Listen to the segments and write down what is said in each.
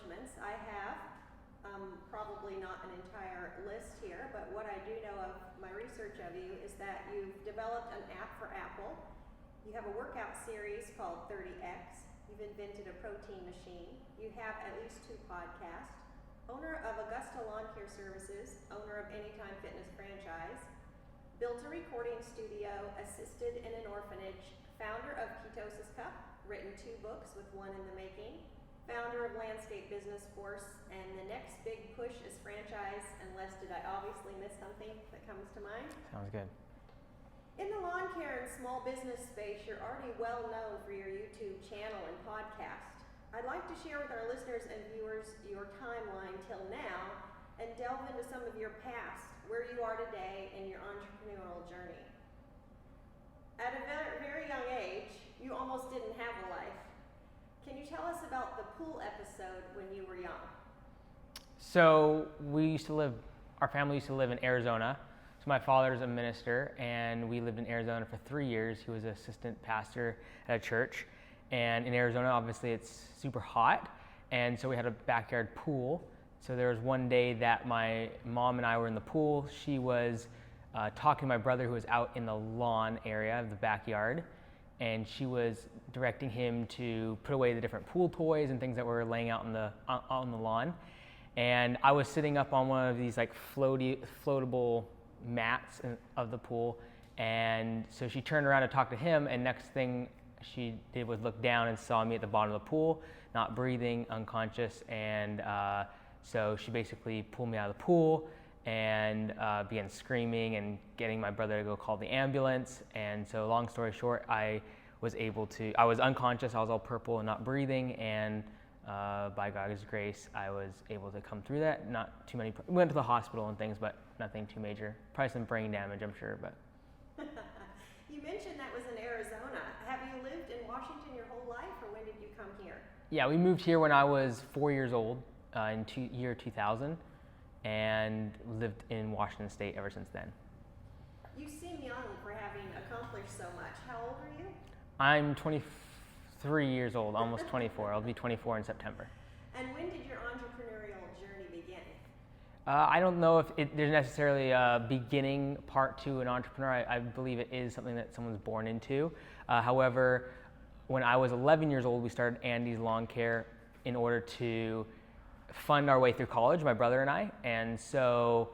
accomplishments. I have probably not an entire list here, but what I do know of my research of you is that you've developed an app for Apple. You have a workout series called 30X. You've invented a protein machine. You have at least 2 podcasts. Owner of Augusta Lawn Care Services, owner of Anytime Fitness franchise, built a recording studio, assisted in an orphanage, founder of Ketosis Cup, written 2 books with 1 in the making, founder of Landscape Business Force, and the next big push is franchise, unless did I obviously miss something that comes to mind? Sounds good. In the lawn care and small business space, you're already well known for your YouTube channel and podcast. I'd like to share with our listeners and viewers your timeline till now and delve into some of your past, where you are today in your entrepreneurial journey. At a very young age, you almost didn't have a life. Can you tell us about the pool episode when you were young? So our family used to live in Arizona. So my father's a minister, and we lived in Arizona for 3 years. He was an assistant pastor at a church. And in Arizona, obviously, it's super hot. And so we had a backyard pool. So there was one day that my mom and I were in the pool. She was talking to my brother, who was out in the lawn area of the backyard. And she was directing him to put away the different pool toys and things that were laying out on the lawn. And I was sitting up on one of these like floatable mats of the pool. And so she turned around to talk to him, and next thing she did was look down and saw me at the bottom of the pool, not breathing, unconscious. And so she basically pulled me out of the pool and began screaming and getting my brother to go call the ambulance. And so long story short, I was unconscious, I was all purple and not breathing, and by God's grace, I was able to come through that. Not too many, we went to the hospital and things, but nothing too major. Probably some brain damage, I'm sure, but. You mentioned that was in Arizona. Have you lived in Washington your whole life, or when did you come here? Yeah, we moved here when I was 4 years old in year 2000, and lived in Washington State ever since then. You seem young for having accomplished so much. How old are you? I'm 23 years old, almost 24. I'll be 24 in September. And when did your entrepreneurial journey begin? I don't know if there's necessarily a beginning part to an entrepreneur. I believe it is something that someone's born into. However, when I was 11 years old, we started Andy's Lawn Care in order to fund our way through college, my brother and I. And so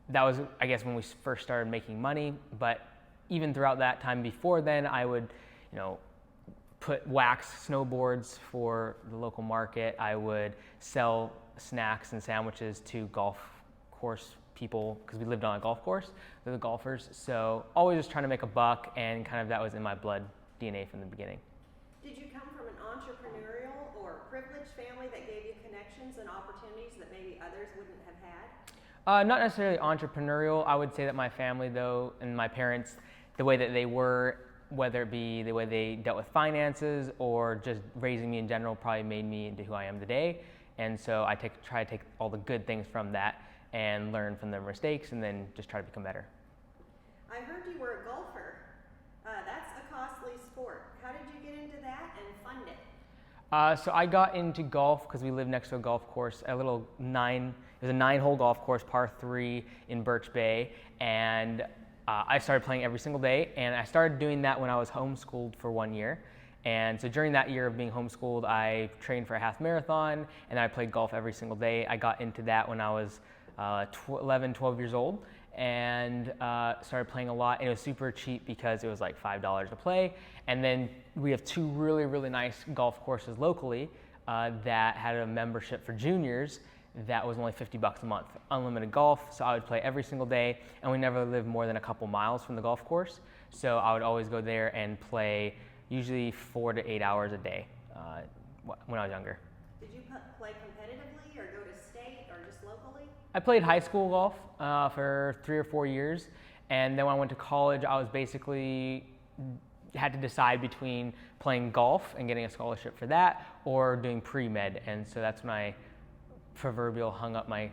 that was, I guess, when we first started making money. But even throughout that time before then, I would, put wax snowboards for the local market. I would sell snacks and sandwiches to golf course people, because we lived on a golf course. They're the golfers. So always just trying to make a buck, and kind of that was in my blood DNA from the beginning. Did you come from an entrepreneurial or privileged family that gave you connections and opportunities that maybe others wouldn't have had? Not necessarily entrepreneurial. I would say that my family, though, and my parents, the way that they were, whether it be the way they dealt with finances or just raising me in general, probably made me into who I am today. And so I try to take all the good things from that and learn from their mistakes, and then just try to become better. I heard you were a golfer. That's a costly sport. How did you get into that and fund it? So I got into golf because we lived next to a golf course, it was a 9-hole golf course, par 3 in Birch Bay, and I started playing every single day, and I started doing that when I was homeschooled for 1 year. And so during that year of being homeschooled, I trained for a half marathon, and I played golf every single day. I got into that when I was 11, 12 years old, and started playing a lot. And it was super cheap because it was like $5 to play. And then we have 2 really, really nice golf courses locally that had a membership for juniors that was only $50 a month, unlimited golf. So I would play every single day, and we never lived more than a couple miles from the golf course. So I would always go there and play usually 4 to 8 hours a day when I was younger. Did you play competitively or go to state or just locally? I played high school golf for 3 or 4 years, and then when I went to college, I was basically had to decide between playing golf and getting a scholarship for that or doing pre-med. And so that's when I proverbial hung up my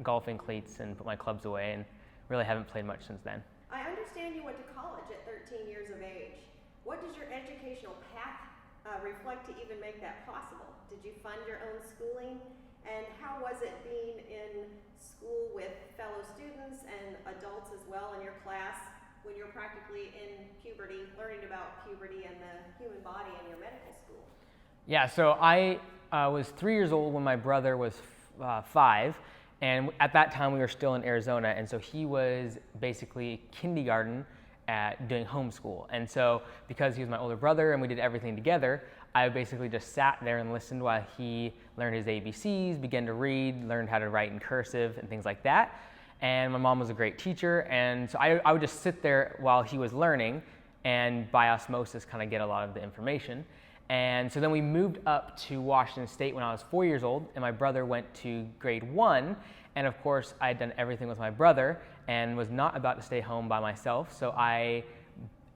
golfing cleats and put my clubs away, and really haven't played much since then. I understand you went to college at 13 years of age. What does your educational path reflect to even make that possible? Did you fund your own schooling? And how was it being in school with fellow students and adults as well in your class when you're practically in puberty, learning about puberty and the human body in your medical school? Yeah, so I was 3 years old when my brother was 5, and at that time we were still in Arizona, and so he was basically kindergarten at doing homeschool. And so because he was my older brother and we did everything together, I basically just sat there and listened while he learned his ABCs, began to read, learned how to write in cursive and things like that. And my mom was a great teacher, and so I would just sit there while he was learning and by osmosis kind of get a lot of the information. And so then we moved up to Washington State when I was 4 years old, and my brother went to grade 1. And of course, I had done everything with my brother and was not about to stay home by myself. So I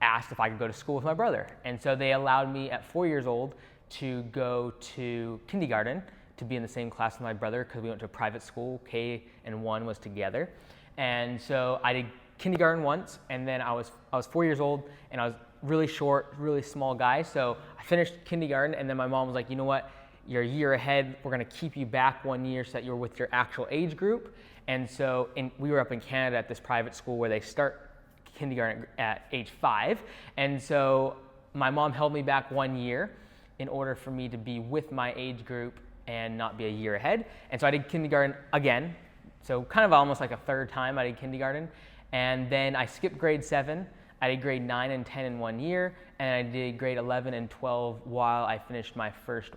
asked if I could go to school with my brother. And so they allowed me at 4 years old to go to kindergarten to be in the same class with my brother because we went to a private school. K and 1 was together. And so I did kindergarten once, and then I was 4 years old, and I was really short, really small guy. So I finished kindergarten, and then my mom was like, you know what? You're a year ahead. We're going to keep you back 1 year so that you're with your actual age group. And so we were up in Canada at this private school where they start kindergarten at age 5. And so my mom held me back 1 year in order for me to be with my age group and not be a year ahead. And so I did kindergarten again. So kind of almost like a third time I did kindergarten. And then I skipped grade 7. I did grade 9 and 10 in 1 year. And I did grade 11 and 12 while I finished my first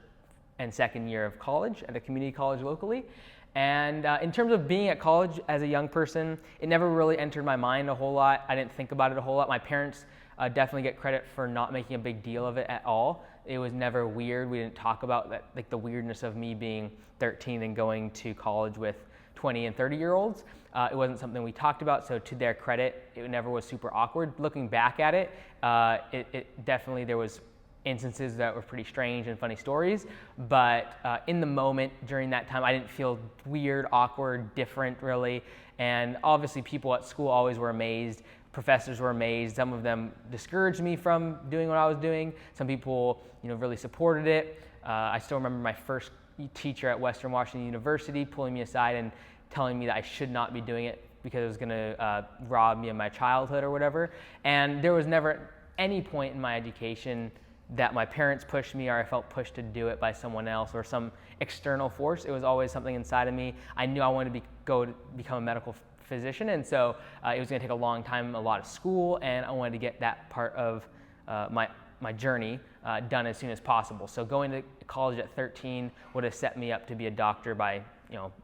and second year of college at a community college locally. And in terms of being at college as a young person, it never really entered my mind a whole lot. I didn't think about it a whole lot. My parents definitely get credit for not making a big deal of it at all. It was never weird. We didn't talk about that, like the weirdness of me being 13 and going to college with 20 and 30-year-olds. It wasn't something we talked about, so to their credit, it never was super awkward. Looking back at it, it definitely, there was instances that were pretty strange and funny stories, but in the moment during that time, I didn't feel weird, awkward, different really. And obviously people at school always were amazed. Professors were amazed. Some of them discouraged me from doing what I was doing. Some people, really supported it. I still remember my first teacher at Western Washington University pulling me aside and telling me that I should not be doing it because it was going to rob me of my childhood or whatever. And there was never any point in my education that my parents pushed me or I felt pushed to do it by someone else or some external force. It was always something inside of me. I knew I wanted to go to become a medical physician, and so it was going to take a long time, a lot of school, and I wanted to get that part of my journey done as soon as possible. So going to college at 13 would have set me up to be a doctor by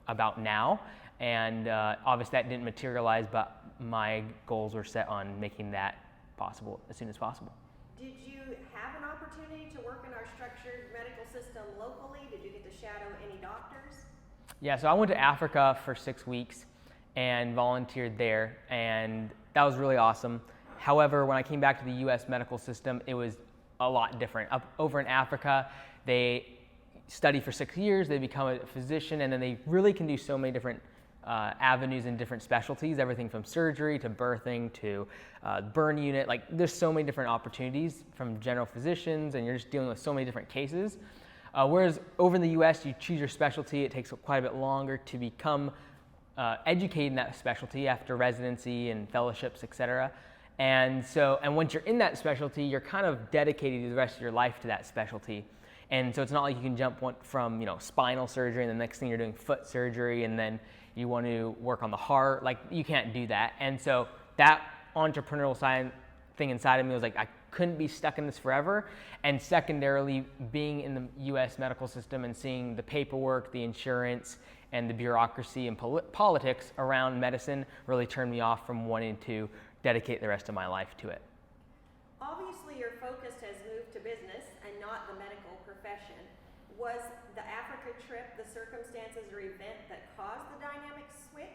about now, and obviously that didn't materialize, but my goals were set on making that possible as soon as possible. Did you have an opportunity to work in our structured medical system locally? Did you get to shadow any doctors? Yeah, so I went to Africa for 6 weeks and volunteered there, and that was really awesome. However, when I came back to the U.S. medical system, it was a lot different. Over in Africa, they study for 6 years, they become a physician, and then they really can do so many different avenues and different specialties, everything from surgery to birthing to burn unit. Like, there's so many different opportunities from general physicians, and you're just dealing with so many different cases. Whereas over in the US, you choose your specialty, it takes quite a bit longer to become educated in that specialty after residency and fellowships, etc. And once you're in that specialty, you're kind of dedicated the rest of your life to that specialty. And so it's not like you can jump from spinal surgery and the next thing you're doing foot surgery and then you want to work on the heart. Like, you can't do that. And so that entrepreneurial side thing inside of me was like, I couldn't be stuck in this forever. And secondarily, being in the US medical system and seeing the paperwork, the insurance, and the bureaucracy and politics around medicine really turned me off from wanting to dedicate the rest of my life to it. Obviously, your focus has moved to business and not the medical profession. Was the Africa trip the circumstances or event that caused the dynamic switch?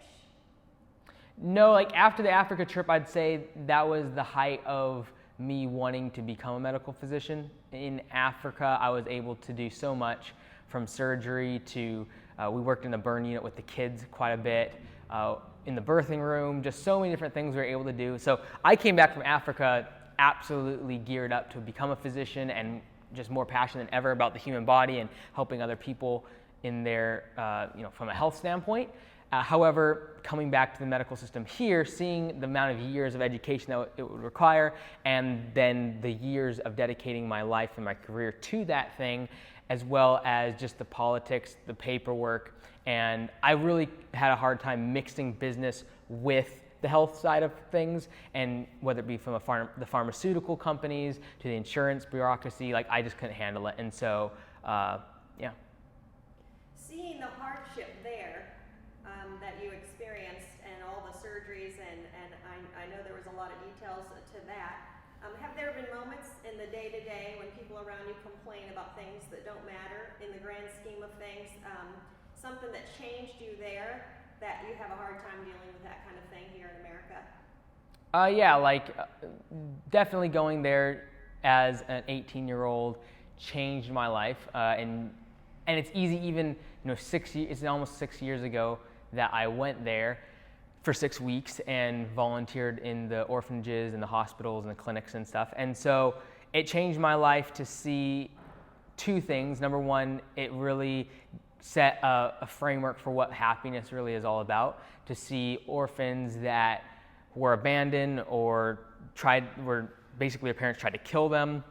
No, like after the Africa trip, I'd say that was the height of me wanting to become a medical physician. In Africa, I was able to do so much, from surgery to we worked in the burn unit with the kids quite a bit, in the birthing room, just so many different things we were able to do. So I came back from Africa absolutely geared up to become a physician and just more passionate than ever about the human body and helping other people in their, from a health standpoint. However, coming back to the medical system here, seeing the amount of years of education that it would require, and then the years of dedicating my life and my career to that thing, as well as just the politics, the paperwork, and I really had a hard time mixing business with the health side of things, and whether it be from the pharmaceutical companies to the insurance bureaucracy, like I just couldn't handle it, and so, yeah. Seeing the hardship there that you experienced and all the surgeries, and I know there was a lot of details to that. Have there been moments in the day-to-day when people around you complain about things that don't matter in the grand scheme of things? Something that changed you there that you have a hard time dealing with that kind of thing here in America? Definitely going there as an 18-year-old changed my life, and it's easy, even it's almost 6 years ago that I went there for 6 weeks and volunteered in the orphanages and the hospitals and the clinics and stuff. And so it changed my life to see two things. Number one, it really set a framework for what happiness really is all about, to see orphans that were abandoned or were basically their parents tried to kill them,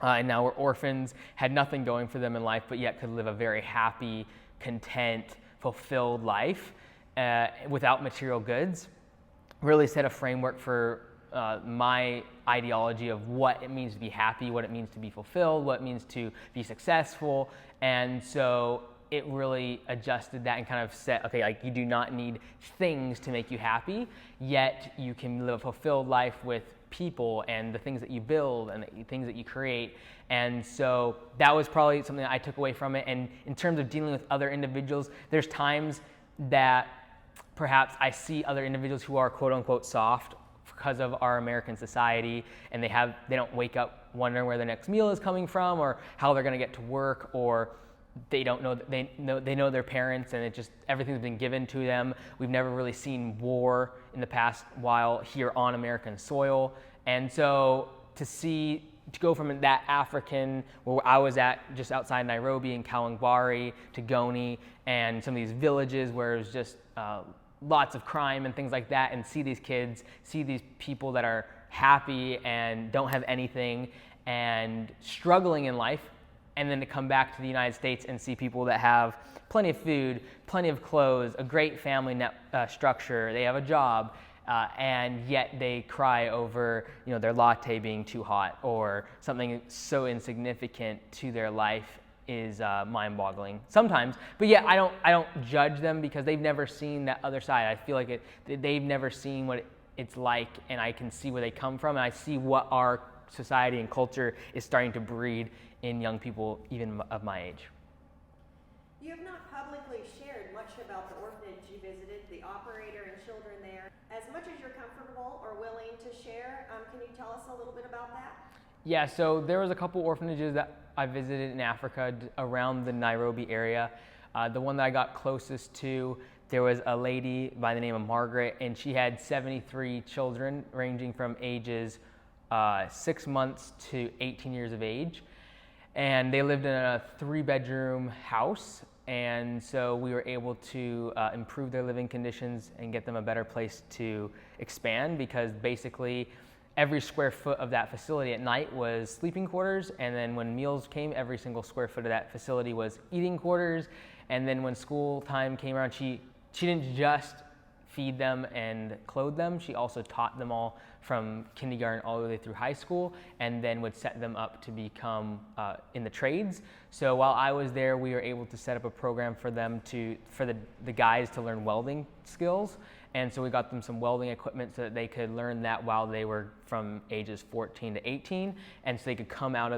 and now were orphans, had nothing going for them in life, but yet could live a very happy, content, fulfilled life without material goods. Really set a framework for my ideology of what it means to be happy, what it means to be fulfilled, what it means to be successful. And so it really adjusted that and kind of said, okay, like you do not need things to make you happy, yet you can live a fulfilled life with people and the things that you build and the things that you create. And so that was probably something that I took away from it. And in terms of dealing with other individuals, there's times that perhaps I see other individuals who are quote unquote soft because of our American society, and they don't wake up wondering where their next meal is coming from or how they're going to get to work, or they don't know, they know their parents, and everything's been given to them. We've never really seen war in the past while here on American soil. And so to go from that African, where I was at just outside Nairobi in Kalangwari, to Goni, and some of these villages where it was just lots of crime and things like that, and see these kids, see these people that are happy and don't have anything and struggling in life, and then to come back to the United States and see people that have plenty of food, plenty of clothes, a great family structure, they have a job, and yet they cry over their latte being too hot, or something so insignificant to their life is mind-boggling sometimes. But yeah, I don't judge them because they've never seen that other side. I feel like they've never seen what it's like, and I can see where they come from, and I see what our society and culture is starting to breed in young people even of my age. You have not publicly shared much about the orphanage you visited, the operator and children there. As much as you're comfortable or willing to share, can you tell us a little bit about that? Yeah, so there was a couple orphanages that I visited in Africa around the Nairobi area. The one that I got closest to, there was a lady by the name of Margaret, and she had 73 children ranging from ages 6 months to 18 years of age. And they lived in a 3-bedroom house, and so we were able to improve their living conditions and get them a better place to expand, because basically every square foot of that facility at night was sleeping quarters, and then when meals came, every single square foot of that facility was eating quarters. And then when school time came around, she didn't just feed them and clothe them, she also taught them all from kindergarten all the way through high school, and then would set them up to become in the trades. So while I was there, we were able to set up a program for them for the guys to learn welding skills. And so we got them some welding equipment so that they could learn that while they were from ages 14 to 18, and so they could come out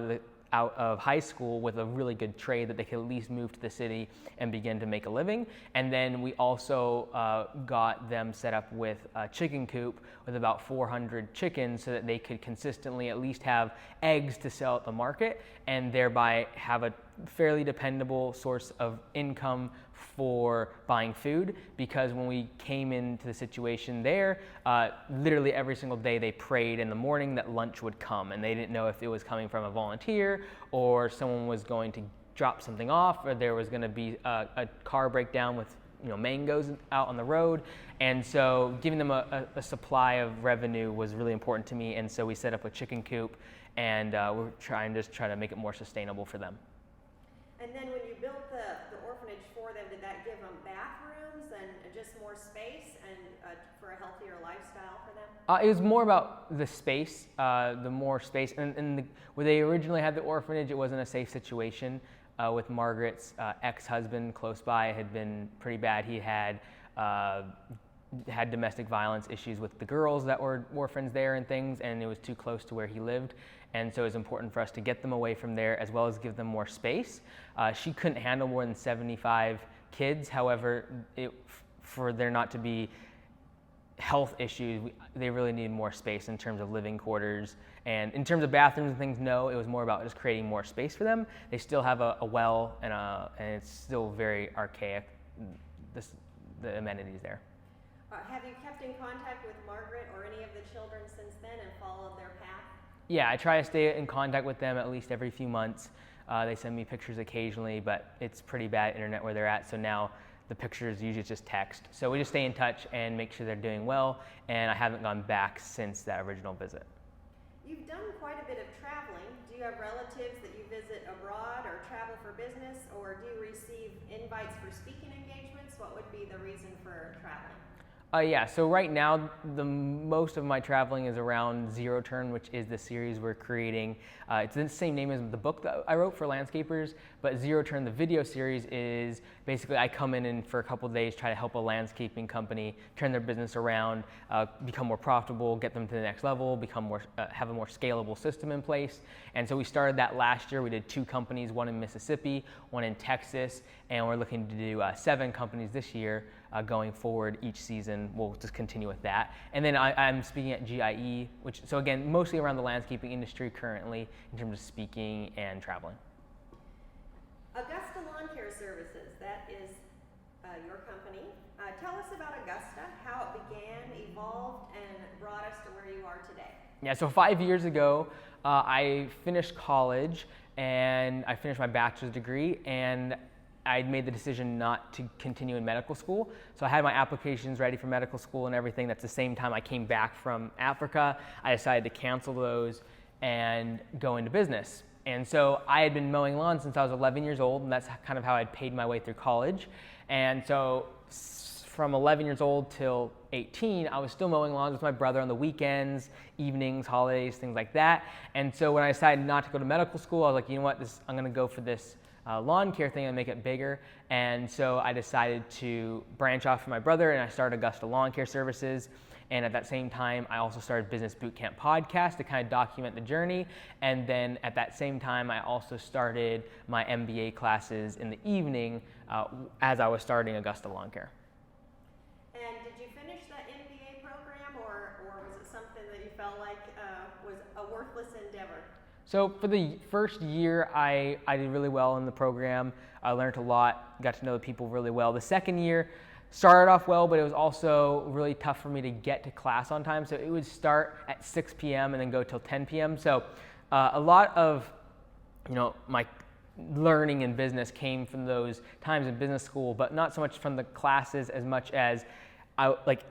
of high school with a really good trade that they could at least move to the city and begin to make a living. And then we also got them set up with a chicken coop with about 400 chickens so that they could consistently at least have eggs to sell at the market, and thereby have a fairly dependable source of income for buying food, because when we came into the situation there, literally every single day they prayed in the morning that lunch would come, and they didn't know if it was coming from a volunteer or someone was going to drop something off, or there was going to be a car breakdown with mangoes out on the road. And so giving them a supply of revenue was really important to me, and so we set up a chicken coop, and we're trying to make it more sustainable for them. And then when you built the orphanage for them, did that give them bathrooms and just more space and for a healthier lifestyle for them? It was more about the space, the more space. And where they originally had the orphanage, it wasn't a safe situation. With Margaret's ex-husband close by, it had been pretty bad. He had domestic violence issues with the girls that were orphans there and things, and it was too close to where he lived. And so it was important for us to get them away from there, as well as give them more space. She couldn't handle more than 75 kids. However, for there not to be health issues, they really needed more space in terms of living quarters. And in terms of bathrooms and things, no, it was more about just creating more space for them. They still have a well, and it's still very archaic, the amenities there. Have you kept in contact with Margaret or any of the children since then and followed their path? Yeah, I try to stay in contact with them at least every few months. They send me pictures occasionally, but it's pretty bad internet where they're at, so now the pictures usually just text. So we just stay in touch and make sure they're doing well, and I haven't gone back since that original visit. You've done quite a bit of traveling. Do you have relatives that you visit abroad or travel for business, or do you receive invites for speaking engagements? What would be the reason for traveling? Yeah, so right now, most of my traveling is around ZeroTurn, which is the series we're creating. It's the same name as the book that I wrote for landscapers, but ZeroTurn, the video series, is basically I come in and for a couple of days try to help a landscaping company turn their business around, become more profitable, get them to the next level, have a more scalable system in place. And so we started that last year. We did 2 companies, one in Mississippi, one in Texas, and we're looking to do 7 companies this year. Going forward each season, we'll just continue with that. And then I'm speaking at GIE, so again, mostly around the landscaping industry currently in terms of speaking and traveling. Augusta Lawn Care Services, that is your company. Tell us about Augusta, how it began, evolved, and brought us to where you are today. Yeah, so 5 years ago, I finished college and I finished my bachelor's degree, and I made the decision not to continue in medical school. So I had my applications ready for medical school and everything. That's the same time I came back from Africa. I decided to cancel those and go into business. And so I had been mowing lawns since I was 11 years old, and that's kind of how I'd paid my way through college. And so from 11 years old till 18, I was still mowing lawns with my brother on the weekends, evenings, holidays, things like that. And so when I decided not to go to medical school, I was like, you know what, I'm gonna go for this lawn care thing and make it bigger. And so I decided to branch off from my brother, and I started Augusta Lawn Care Services. And at that same time, I also started Business Bootcamp Podcast to kind of document the journey. And then at that same time, I also started my MBA classes in the evening as I was starting Augusta Lawn Care. And did you finish that MBA program, or was it something that you felt like was a worthless endeavor? So for the first year, I did really well in the program. I learned a lot, got to know the people really well. The second year started off well, but it was also really tough for me to get to class on time. So it would start at 6 p.m. and then go till 10 p.m. So a lot of my learning in business came from those times in business school, but not so much from the classes as much as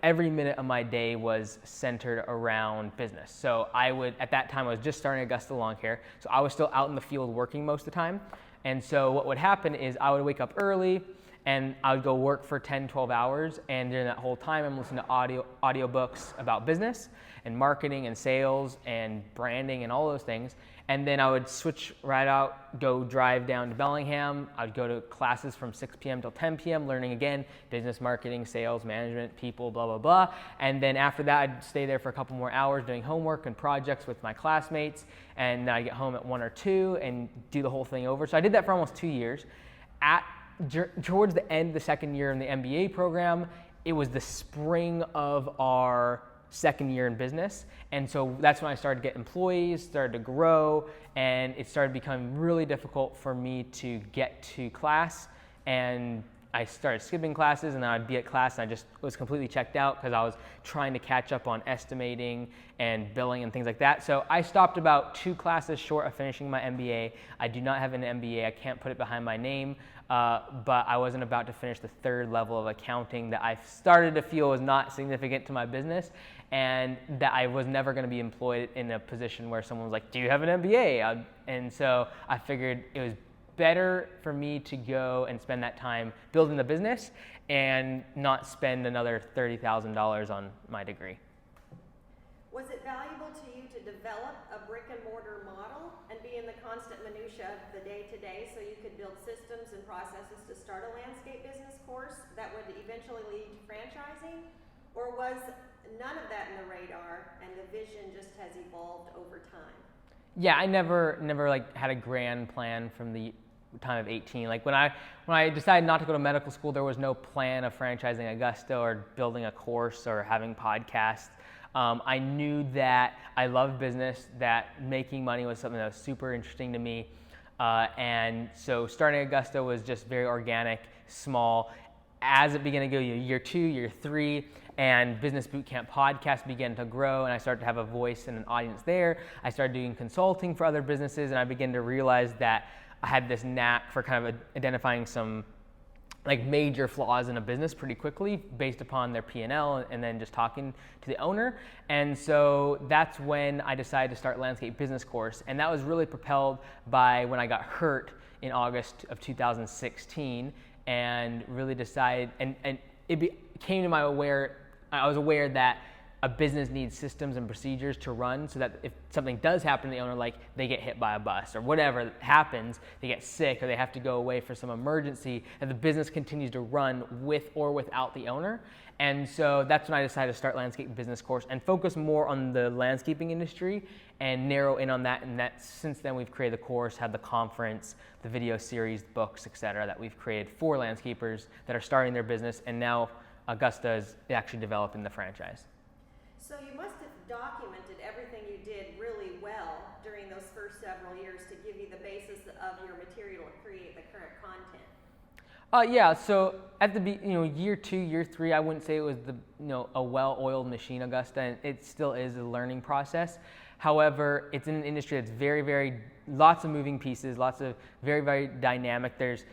every minute of my day was centered around business. So at that time, I was just starting Augusta Lawn Care. So I was still out in the field working most of the time. And so what would happen is I would wake up early and I would go work for 10, 12 hours. And during that whole time, I'm listening to audiobooks about business and marketing and sales and branding and all those things. And then I would switch right out, go drive down to Bellingham. I'd go to classes from 6 p.m. till 10 p.m., learning again, business, marketing, sales, management, people, blah, blah, blah. And then after that, I'd stay there for a couple more hours doing homework and projects with my classmates. And then I'd get home at 1 or 2 and do the whole thing over. So I did that for almost 2 years. Towards the end of the second year in the MBA program, it was the spring of our second year in business. And so that's when I started to get employees, started to grow, and it started becoming really difficult for me to get to class. And I started skipping classes, and then I'd be at class and I just was completely checked out because I was trying to catch up on estimating and billing and things like that. So I stopped about 2 classes short of finishing my MBA. I do not have an MBA. I can't put it behind my name, but I wasn't about to finish the 3rd level of accounting that I started to feel was not significant to my business, and that I was never going to be employed in a position where someone was like, do you have an MBA? And so I figured it was better for me to go and spend that time building the business and not spend another $30,000 on my degree. Was it valuable to you to develop a brick and mortar model and be in the constant minutia of the day-to-day so you could build systems and processes to start a landscape business course that would eventually lead to franchising? Or was none of that in the radar and the vision just has evolved over time? Yeah, I never like had a grand plan from the time of 18. Like when I decided not to go to medical school, there was no plan of franchising Augusta or building a course or having podcasts. I knew that I loved business, that making money was something that was super interesting to me. And so starting Augusta was just very organic, small. As it began to go year 2, year 3, and Business Bootcamp podcast began to grow, and I started to have a voice and an audience there. I started doing consulting for other businesses, and I began to realize that I had this knack for kind of identifying some like major flaws in a business pretty quickly based upon their P&L and then just talking to the owner. And so that's when I decided to start Landscape Business Course. And that was really propelled by when I got hurt in August of 2016 and really decided, and came to I was aware that a business needs systems and procedures to run so that if something does happen to the owner, like they get hit by a bus or whatever happens, they get sick or they have to go away for some emergency, that the business continues to run with or without the owner. And so that's when I decided to start Landscape Business Course and focus more on the landscaping industry and narrow in on that. And that since then we've created the course, had the conference, the video series, books, etc. that we've created for landscapers that are starting their business, and now Augusta is actually developing the franchise. So you must have documented everything you did really well during those first several years to give you the basis of your material to create the current content. Yeah. So at the year 2, year 3, I wouldn't say it was a well-oiled machine, Augusta, and it still is a learning process. However, it's in an industry that's very, very lots of moving pieces, lots of very, very dynamic. It's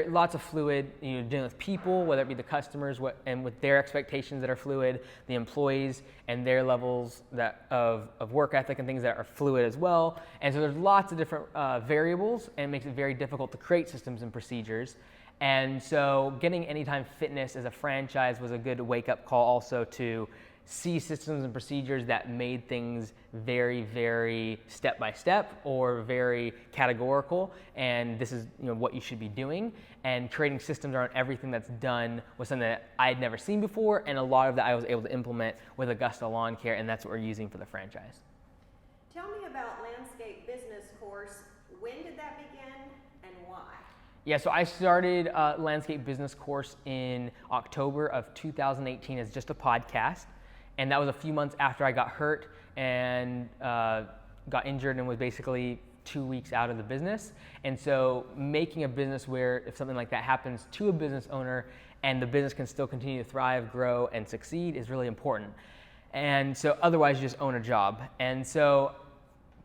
lots of fluid, dealing with people, whether it be the customers and with their expectations that are fluid, the employees and their levels of work ethic and things that are fluid as well. And so there's lots of different variables, and it makes it very difficult to create systems and procedures. And so getting Anytime Fitness as a franchise was a good wake-up call also to see systems and procedures that made things very, very step-by-step or very categorical, and this is what you should be doing, and creating systems around everything that's done was something that I had never seen before, and a lot of that I was able to implement with Augusta Lawn Care, and that's what we're using for the franchise. Tell me about Landscape Business Course. When did that begin and why? Yeah, so I started Landscape Business Course in October of 2018 as just a podcast. And that was a few months after I got hurt and got injured and was basically 2 weeks out of the business. And so making a business where if something like that happens to a business owner and the business can still continue to thrive, grow, and succeed is really important. And so otherwise you just own a job. And so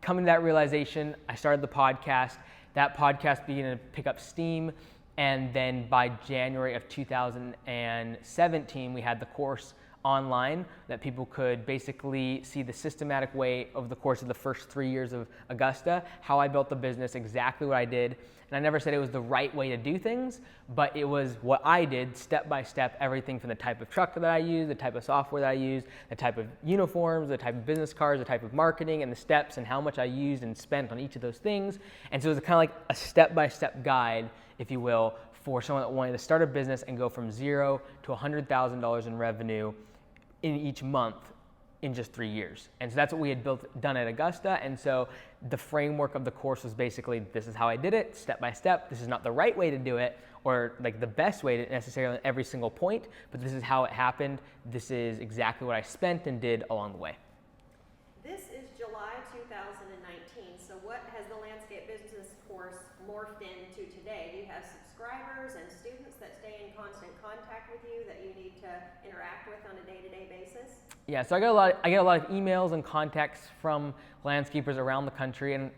coming to that realization, I started the podcast. That podcast began to pick up steam. And then by January of 2017, we had the course online that people could basically see the systematic way over the course of the first 3 years of Augusta, how I built the business, exactly what I did. And I never said it was the right way to do things, but it was what I did step by step, everything from the type of truck that I use, the type of software that I use, the type of uniforms, the type of business cards, the type of marketing, and the steps and how much I used and spent on each of those things. And so it was kind of like a step-by-step guide, if you will, for someone that wanted to start a business and go from $0 to $100,000 in revenue in each month in just 3 years. And so that's what we had done at Augusta. And so the framework of the course was basically, this is how I did it, step by step. This is not the right way to do it, or like the best way to necessarily at every single point, but this is how it happened. This is exactly what I spent and did along the way. This is July 2019. So what has the landscape business course morphed into today? Do you have subscribers and students that stay in constant contact with you that you need to interact with on a day-to-day basis? Yeah, so I get a lot of emails and contacts from landscapers around the country and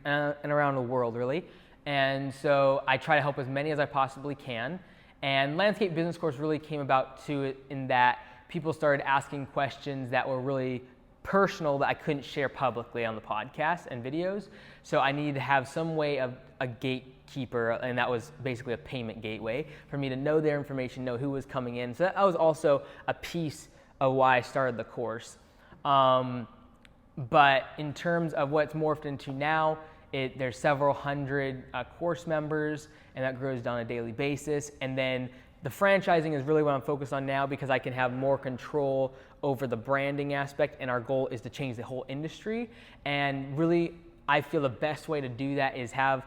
around the world, really. And so I try to help as many as I possibly can. And Landscape Business Course really came about to it in that people started asking questions that were really personal that I couldn't share publicly on the podcast and videos. So I needed to have some way of a gatekeeper, and that was basically a payment gateway for me to know their information, know who was coming in. So that was also a piece of why I started the course. But in terms of what's morphed into now, there's several hundred course members, and that grows on a daily basis. And then the franchising is really what I'm focused on now because I can have more control over the branding aspect, and our goal is to change the whole industry. And really, I feel the best way to do that is have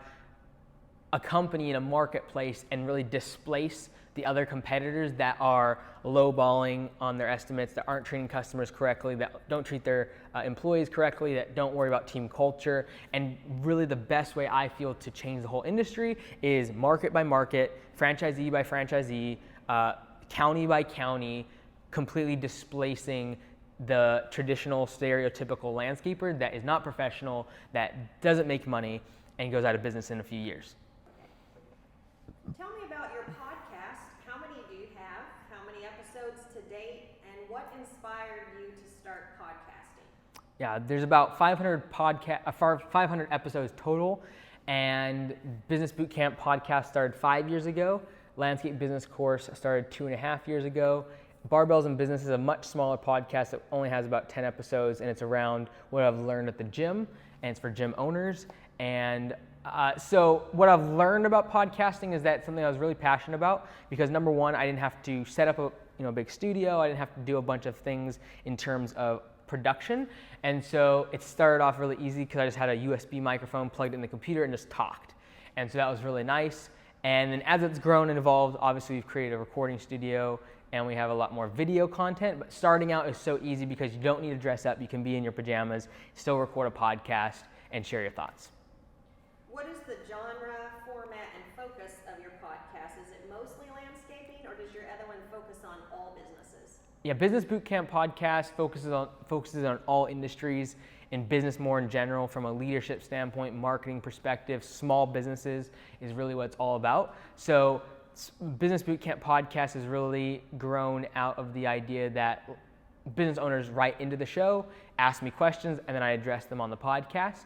a company in a marketplace and really displace the other competitors that are lowballing on their estimates, that aren't treating customers correctly, that don't treat their employees correctly, that don't worry about team culture. And really the best way I feel to change the whole industry is market by market, franchisee by franchisee, county by county, completely displacing the traditional stereotypical landscaper that is not professional, that doesn't make money, and goes out of business in a few years. Tell me about your podcast. How many do you have? How many episodes to date? And what inspired you to start podcasting? Yeah, there's about 500 episodes total, and Business Bootcamp podcast started 5 years ago. Landscape Business Course started 2.5 years ago. Barbells and Business is a much smaller podcast that only has about 10 episodes, and it's around what I've learned at the gym, and it's for gym owners. And so what I've learned about podcasting is that something I was really passionate about, because number one, I didn't have to set up a big studio. I didn't have to do a bunch of things in terms of production. And so it started off really easy because I just had a USB microphone plugged in the computer and just talked. And so that was really nice. And then as it's grown and evolved, obviously we've created a recording studio and we have a lot more video content. But starting out is so easy because you don't need to dress up. You can be in your pajamas, still record a podcast, and share your thoughts. What is the genre, format, and focus of your podcast? Is it mostly landscaping, or does your other one focus on all businesses? Yeah, Business Bootcamp podcast focuses on all industries and business more in general, from a leadership standpoint, marketing perspective. Small businesses is really what it's all about. So Business Bootcamp podcast has really grown out of the idea that business owners write into the show, ask me questions, and then I address them on the podcast.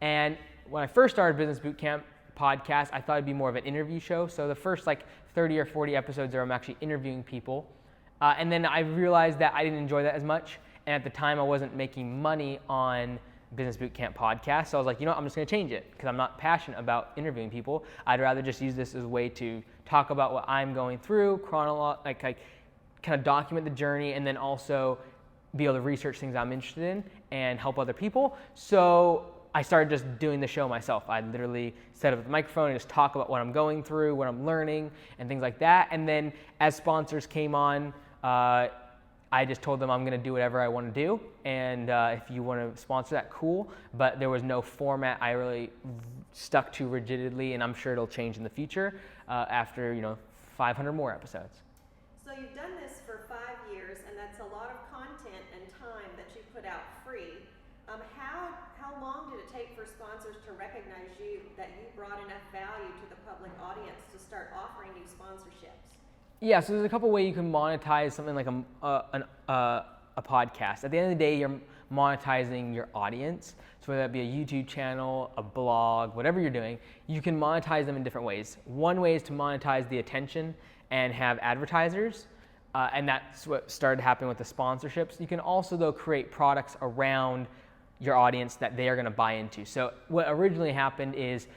And when I first started Business Bootcamp podcast, I thought it'd be more of an interview show. So the first 30 or 40 episodes are I'm actually interviewing people. And then I realized that I didn't enjoy that as much. And at the time I wasn't making money on Business Bootcamp podcast. So I was like, I'm just gonna change it because I'm not passionate about interviewing people. I'd rather just use this as a way to talk about what I'm going through, kind of document the journey, and then also be able to research things I'm interested in and help other people. So I started just doing the show myself. I literally set up the microphone and just talk about what I'm going through, what I'm learning, and things like that. And then as sponsors came on, I just told them I'm going to do whatever I want to do. And if you want to sponsor that, cool. But there was no format I really stuck to rigidly, and I'm sure it'll change in the future after 500 more episodes. So you've done this for 5 years, and that's a lot of content and time that you put out free. How long did it take for sponsors to recognize that you brought enough value to the public audience to start offering you sponsorships? Yeah, so there's a couple ways you can monetize something like a podcast. At the end of the day, you're monetizing your audience. So whether that be a YouTube channel, a blog, whatever you're doing, you can monetize them in different ways. One way is to monetize the attention and have advertisers. And that's what started happening with the sponsorships. You can also, though, create products around your audience that they are going to buy into. So what originally happened is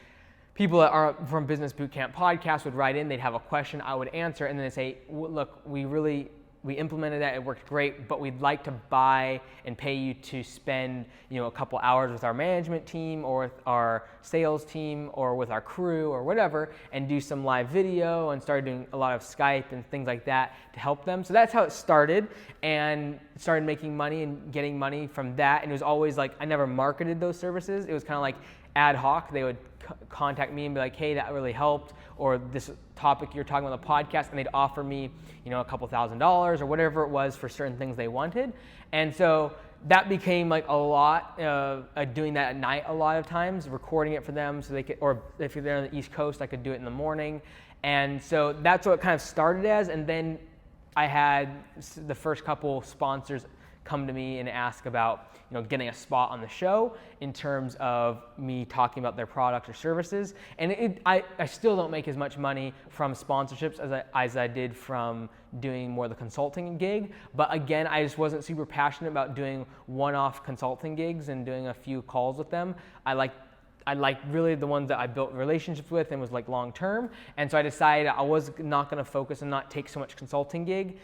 people that are from Business Bootcamp podcast would write in, they'd have a question, I would answer, and then they'd say, look, we really we implemented that, it worked great, but we'd like to buy and pay you to spend, a couple hours with our management team or with our sales team or with our crew or whatever, and do some live video, and started doing a lot of Skype and things like that to help them. So that's how it started, and started making money and getting money from that. And it was always like, I never marketed those services. It was kind of like ad hoc. They would contact me and be like, hey, that really helped, or this topic you're talking about on the podcast, and they'd offer me, a couple $1,000s or whatever it was for certain things they wanted. And so that became like a lot, doing that at night a lot of times, recording it for them so they could, or if they're on the East Coast, I could do it in the morning. And so that's what it kind of started as. And then I had the first couple sponsors come to me and ask about getting a spot on the show in terms of me talking about their products or services. And I still don't make as much money from sponsorships as I did from doing more of the consulting gig. But again, I just wasn't super passionate about doing one-off consulting gigs and doing a few calls with them. I like really the ones that I built relationships with and was like long-term. And so I decided I was not going to focus and not take so much consulting gig.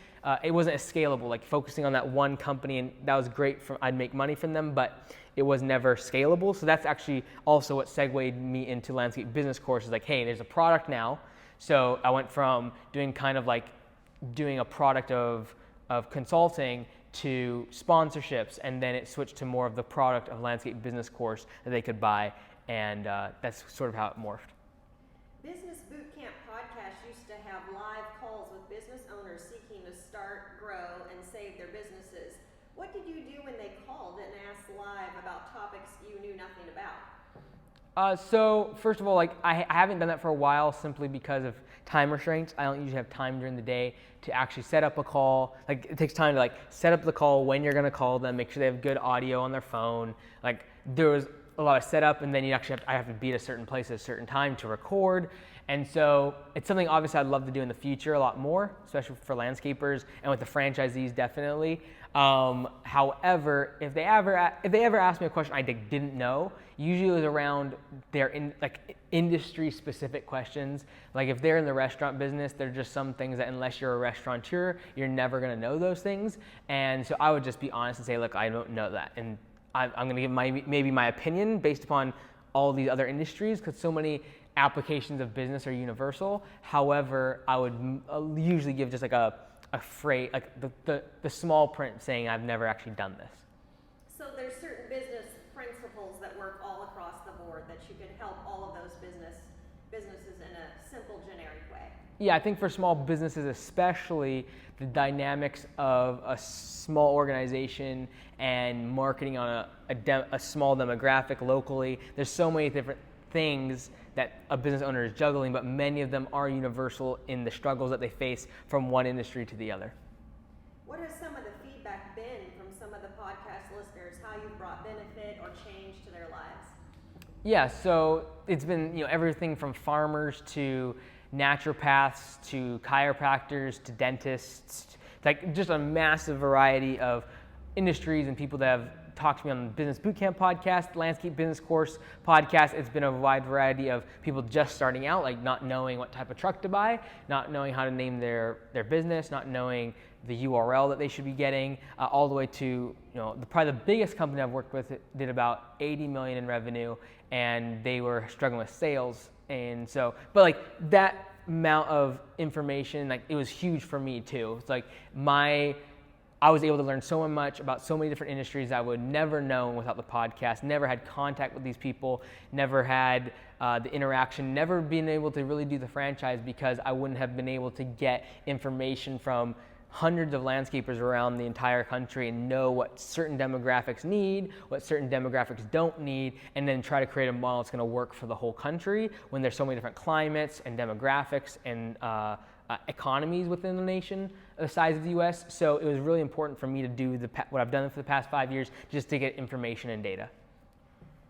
It wasn't as scalable, like focusing on that one company, and that was great. I'd make money from them, but it was never scalable. So that's actually also what segued me into Landscape Business courses. Like, hey, there's a product now. So I went from doing kind of like doing a product of consulting to sponsorships, and then it switched to more of the product of Landscape Business course that they could buy. And that's sort of how it morphed. Business Bootcamp podcast used to have live calls with business owners seeking to start, grow, and save their businesses. What did you do when they called and asked live about topics you knew nothing about? So first of all, like I haven't done that for a while simply because of time restraints. I don't usually have time during the day to actually set up a call. Like it takes time to like set up the call, when you're gonna call them, make sure they have good audio on their phone. Like there was a lot of setup, and then I have to be at a certain place at a certain time to record. And so it's something obviously I'd love to do in the future a lot more, especially for landscapers and with the franchisees definitely. However, if they ever asked me a question I didn't know, usually it was around their industry specific questions. Like if they're in the restaurant business, there's just some things that unless you're a restaurateur, you're never gonna know those things. And so I would just be honest and say, look, I don't know that. And I'm going to give maybe my opinion based upon all these other industries, because so many applications of business are universal. However, I would usually give just like a phrase, like the small print saying I've never actually done this. So there's certain business principles that work all across the board that you could help all of those businesses in a simple, generic way. Yeah, I think for small businesses especially, the dynamics of a small organization and marketing on a small demographic locally, there's so many different things that a business owner is juggling, but many of them are universal in the struggles that they face from one industry to the other. What has some of the feedback been from some of the podcast listeners, how you've brought benefit or change to their lives? Yeah, so it's been everything from farmers to naturopaths to chiropractors to dentists, like just a massive variety of industries and people that have talked to me on the Business Bootcamp podcast, Landscape Business Course podcast. It's been a wide variety of people just starting out, like not knowing what type of truck to buy, not knowing how to name their business, not knowing the URL that they should be getting, all the way to probably the biggest company I've worked with did about 80 million in revenue, and they were struggling with sales. And so, but like that amount of information, like it was huge for me too. It's like I was able to learn so much about so many different industries I would never know without the podcast, never had contact with these people, never had the interaction, never been able to really do the franchise because I wouldn't have been able to get information from hundreds of landscapers around the entire country and know what certain demographics need, what certain demographics don't need, and then try to create a model that's going to work for the whole country when there's so many different climates and demographics and economies within the nation the size of the U.S. So it was really important for me to do what I've done for the past 5 years, just to get information and data.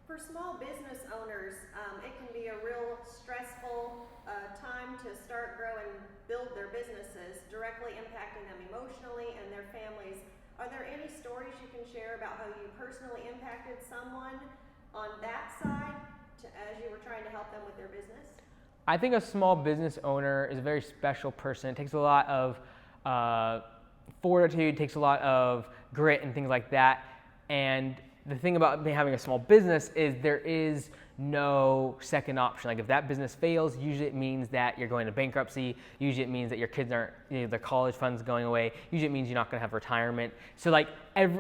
For small business owners, it can be a real stressful time to start, grow, and build their businesses, directly impacting them emotionally and their families. Are there any stories you can share about how you personally impacted someone on that side as you were trying to help them with their business? I think a small business owner is a very special person. It takes a lot of fortitude, takes a lot of grit and things like that. And the thing about having a small business is there is no second option. Like if that business fails, usually it means that you're going to bankruptcy. Usually it means that your kids aren't, their college funds going away. Usually it means you're not going to have retirement. So like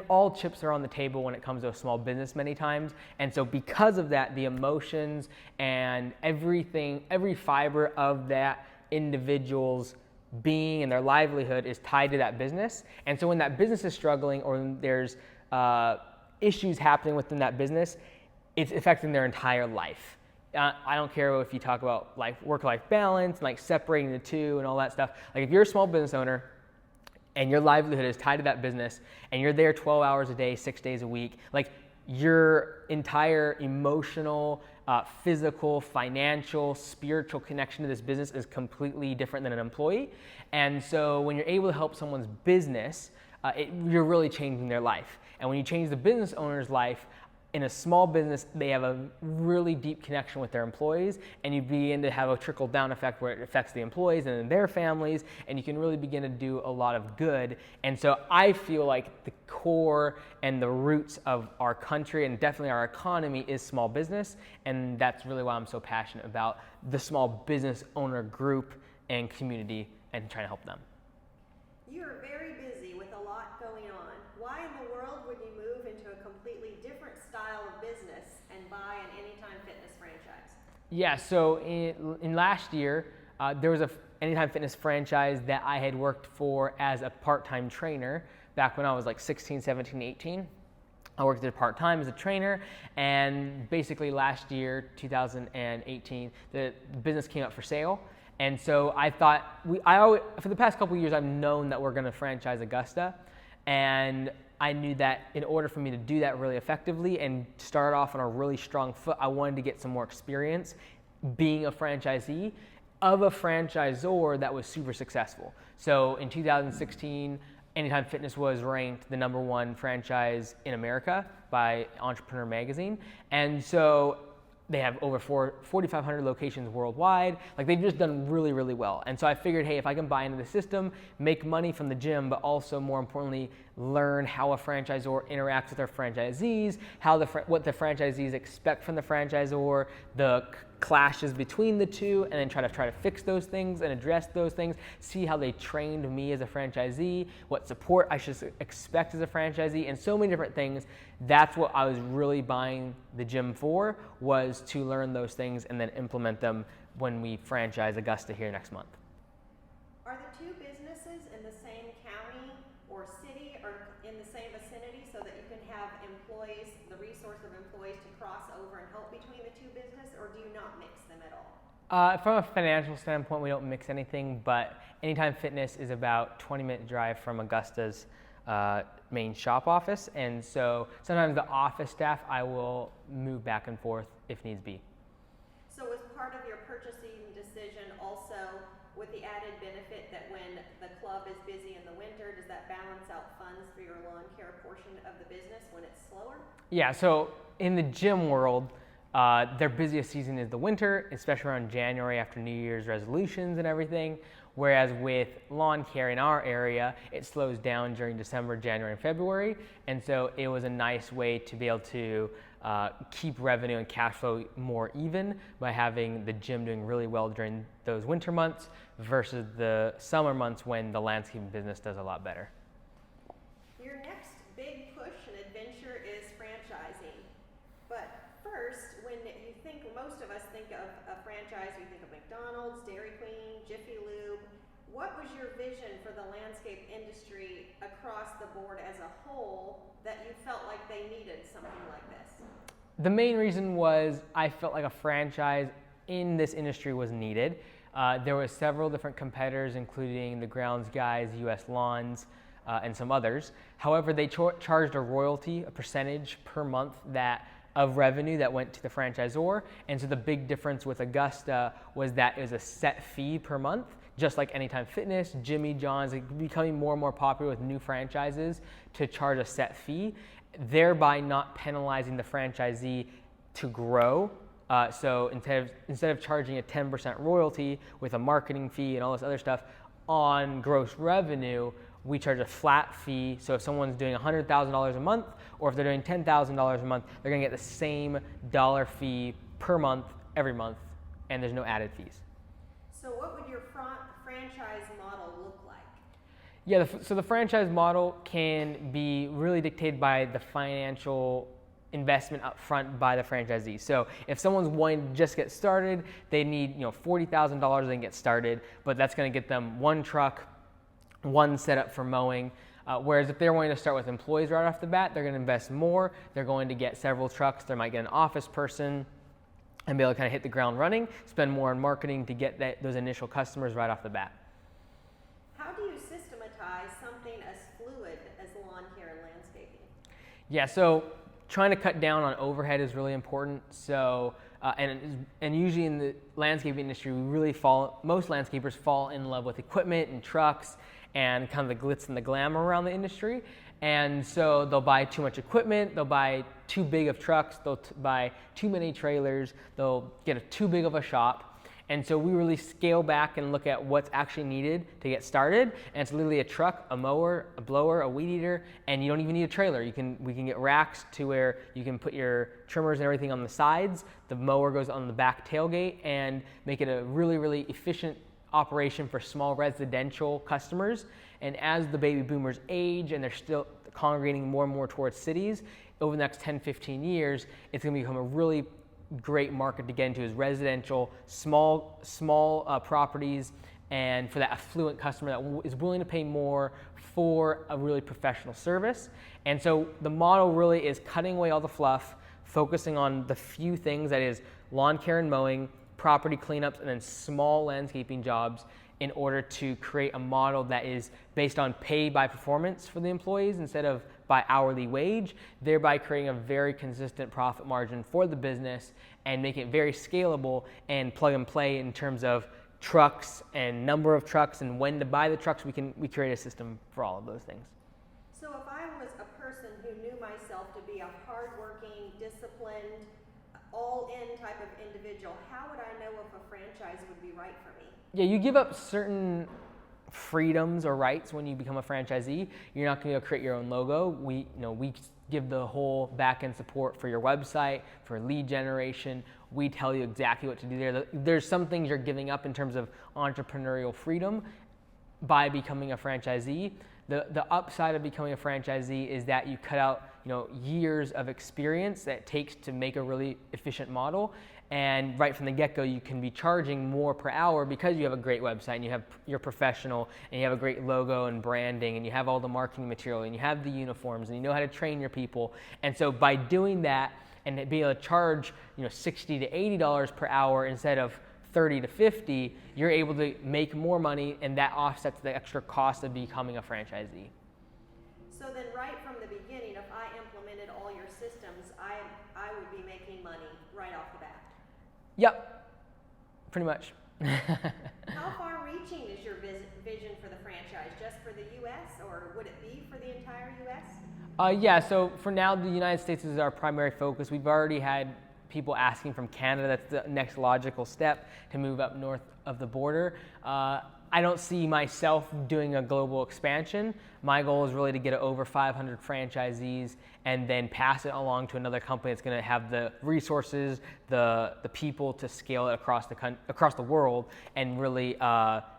all chips are on the table when it comes to a small business many times. And so because of that, the emotions and everything, every fiber of that individual's being and their livelihood is tied to that business. And so when that business is struggling or when there's issues happening within that business, it's affecting their entire life. I don't care if you talk about work-life balance and like separating the two and all that stuff. Like if you're a small business owner and your livelihood is tied to that business and you're there 12 hours a day, 6 days a week, like your entire emotional, physical, financial, spiritual connection to this business is completely different than an employee. And so when you're able to help someone's business, you're really changing their life. And when you change the business owner's life, in a small business, they have a really deep connection with their employees, and you begin to have a trickle-down effect where it affects the employees and then their families, and you can really begin to do a lot of good. And so I feel like the core and the roots of our country and definitely our economy is small business, and that's really why I'm so passionate about the small business owner group and community and trying to help them. You're very busy with a lot going on. Why in the world would you move into a completely different style of business and buy an Anytime Fitness franchise? Yeah, so in last year, there was a Anytime Fitness franchise that I had worked for as a part-time trainer back when I was like 16, 17, 18. I worked there part-time as a trainer, and basically last year, 2018, the business came up for sale. And so I thought, for the past couple of years, I've known that we're going to franchise Augusta. And I knew that in order for me to do that really effectively and start off on a really strong foot, I wanted to get some more experience being a franchisee of a franchisor that was super successful. So in 2016, Anytime Fitness was ranked the #1 franchise in America by Entrepreneurial magazine. And so they have over 4,500 locations worldwide. Like they've just done really, really well. And so I figured, hey, if I can buy into the system, make money from the gym, but also more importantly, learn how a franchisor interacts with their franchisees, what the franchisees expect from the franchisor, the clashes between the two, and then try to fix those things and address those things, see how they trained me as a franchisee, what support I should expect as a franchisee, and so many different things. That's what I was really buying the gym for, was to learn those things and then implement them when we franchise Augusta here next month. Are the two businesses in the same county or city or in the same vicinity so that you can have employees, the resource of employees to cross over and help between the two businesses, or do you not mix them at all? From a financial standpoint, we don't mix anything, but Anytime Fitness is about 20-minute drive from Augusta's main shop office, and so sometimes the office staff I will move back and forth if needs be. So was part of your purchasing decision also with the added benefit that when the club is busy in the winter, does that balance out funds for your lawn care portion of the business when it's slower? Yeah, so in the gym world, their busiest season is the winter, especially around January after New Year's resolutions and everything. Whereas with lawn care in our area, it slows down during December, January, and February. And so it was a nice way to be able to keep revenue and cash flow more even by having the gym doing really well during those winter months versus the summer months when the landscaping business does a lot better. Your next big push and adventure is franchising. But first, when you think, most of us think of a franchise, we think of McDonald's, Dairy Queen, Jiffy Lube. What was your vision for the landscape industry across the board as a whole that you felt like they needed something like this? The main reason was I felt like a franchise in this industry was needed. There were several different competitors, including the Grounds Guys, US Lawns, and some others. However, they charged a royalty, a percentage per month of revenue that went to the franchisor. And so the big difference with Augusta was that it was a set fee per month, just like Anytime Fitness, Jimmy John's, becoming more and more popular with new franchises to charge a set fee, thereby not penalizing the franchisee to grow. So instead of charging a 10% royalty with a marketing fee and all this other stuff on gross revenue, we charge a flat fee. So if someone's doing $100,000 a month, or if they're doing $10,000 a month, they're gonna get the same dollar fee per month, every month, and there's no added fees. So what would your franchise model look like? Yeah, so the franchise model can be really dictated by the financial investment up front by the franchisee. So if someone's wanting to just get started, they need $40,000 to get started, but that's going to get them one truck, one setup for mowing. Whereas if they're wanting to start with employees right off the bat, they're going to invest more. They're going to get several trucks. They might get an office person and be able to kind of hit the ground running, spend more on marketing to get those initial customers right off the bat. How do you systematize something as fluid as lawn care and landscaping? Yeah, so trying to cut down on overhead is really important. So, and usually in the landscaping industry, most landscapers fall in love with equipment and trucks and kind of the glitz and the glamour around the industry. And so they'll buy too much equipment, they'll buy too big of trucks, they'll buy too many trailers, they'll get too big of a shop. And so we really scale back and look at what's actually needed to get started. And it's literally a truck, a mower, a blower, a weed eater, and you don't even need a trailer. We can get racks to where you can put your trimmers and everything on the sides. The mower goes on the back tailgate and make it a really, really efficient operation for small residential customers. And as the baby boomers age and they're still congregating more and more towards cities, over the next 10, 15 years, it's gonna become a really great market to get into is residential, small properties, and for that affluent customer that is willing to pay more for a really professional service. And so the model really is cutting away all the fluff, focusing on the few things, that is lawn care and mowing, property cleanups, and then small landscaping jobs, in order to create a model that is based on pay by performance for the employees instead of by hourly wage, thereby creating a very consistent profit margin for the business and making it very scalable and plug and play in terms of trucks and number of trucks and when to buy the trucks. We create a system for all of those things. So if I was a person who knew myself to be a hardworking, disciplined, all-in type of individual, how would I know if a franchise would be right for me? Yeah, you give up certain freedoms or rights when you become a franchisee. You're not going to create your own logo. We give the whole back-end support for your website, for lead generation. We tell you exactly what to do there. There's some things you're giving up in terms of entrepreneurial freedom by becoming a franchisee. The upside of becoming a franchisee is that you cut out years of experience that it takes to make a really efficient model. And right from the get-go, you can be charging more per hour because you have a great website and you're professional and you have a great logo and branding and you have all the marketing material and you have the uniforms and you know how to train your people. And so by doing that and being able to charge $60 to $80 per hour instead of $30 to $50, you're able to make more money, and that offsets the extra cost of becoming a franchisee. So then right from the beginning, if I implemented all your systems, I would be making money right off the bat. Yep, pretty much. How far reaching is your vision for the franchise? Just for the U.S. or would it be for the entire U.S.? Yeah, so for now, the United States is our primary focus. We've already had people asking from Canada. That's the next logical step to move up north of the border. I don't see myself doing a global expansion. My goal is really to get it over 500 franchisees and then pass it along to another company that's going to have the resources, the people to scale it across the world and really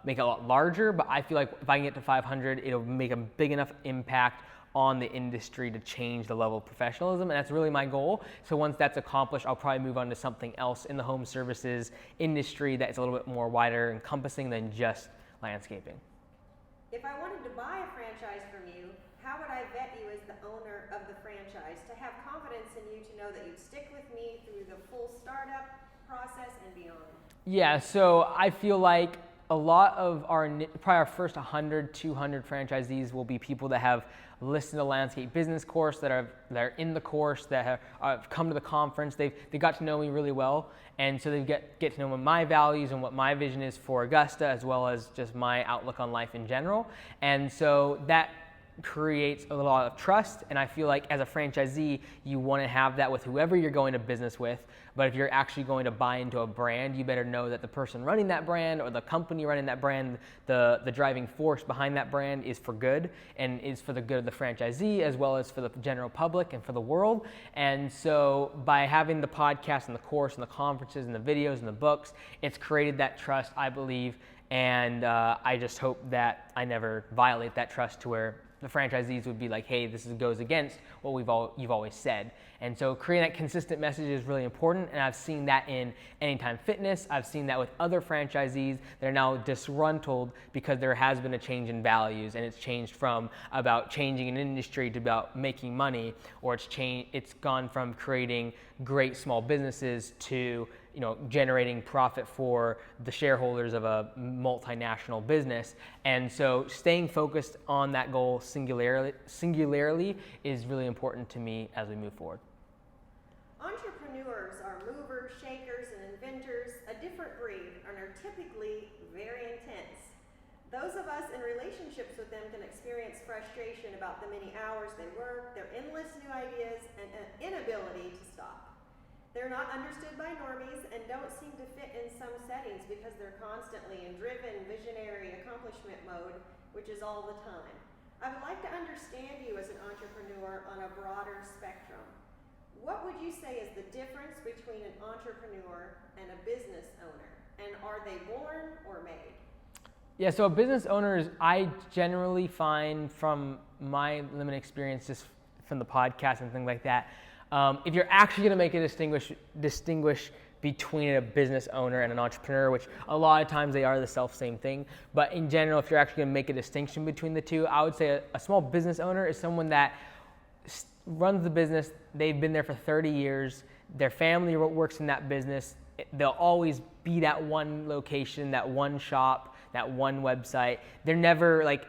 make it a lot larger. But I feel like if I can get to 500, it'll make a big enough impact on the industry to change the level of professionalism, and that's really my goal. So once that's accomplished, I'll probably move on to something else in the home services industry that's a little bit more wider encompassing than just landscaping. If I wanted to buy a franchise from you, how would I vet you as the owner of the franchise to have confidence in you to know that you'd stick with me through the full startup process and beyond? Yeah, so I feel like a lot of probably our first 100, 200 franchisees will be people that have listened to the landscape business course, that are in the course, that have come to the conference. They got to know me really well, and so they get to know what my values and what my vision is for Augusta, as well as just my outlook on life in general. And so that creates a lot of trust, and I feel like as a franchisee, you want to have that with whoever you're going to business with. But if you're actually going to buy into a brand, you better know that the person running that brand or the company running that brand, the driving force behind that brand is for good and is for the good of the franchisee as well as for the general public and for the world. And so by having the podcast and the course and the conferences and the videos and the books, it's created that trust, I believe. And I just hope that I never violate that trust to where the franchisees would be like, hey, this goes against what you've always said. And so creating that consistent message is really important, and I've seen that in Anytime Fitness. I've seen that with other franchisees that are now disgruntled because there has been a change in values, and it's changed from about changing an industry to about making money, or it's gone from creating great small businesses to generating profit for the shareholders of a multinational business. And so staying focused on that goal singularly is really important to me as we move forward. Entrepreneurs are movers, shakers, and inventors, a different breed, and are typically very intense. Those of us in relationships with them can experience frustration about the many hours they work, their endless new ideas, and an inability to stop. They're not understood by normies and don't seem to fit in some settings because they're constantly in driven, visionary accomplishment mode, which is all the time. I would like to understand you as an entrepreneur on a broader spectrum. What would you say is the difference between an entrepreneur and a business owner? And are they born or made? Yeah, so a business owner is, I generally find from my limited experience just from the podcast and things like that, if you're actually going to make a distinguish between a business owner and an entrepreneur, which a lot of times they are the same thing, but in general, if you're actually going to make a distinction between the two, I would say a small business owner is someone that runs the business. They've been there for 30 years. Their family works in that business. They'll always be that one location, that one shop, that one website. They're never like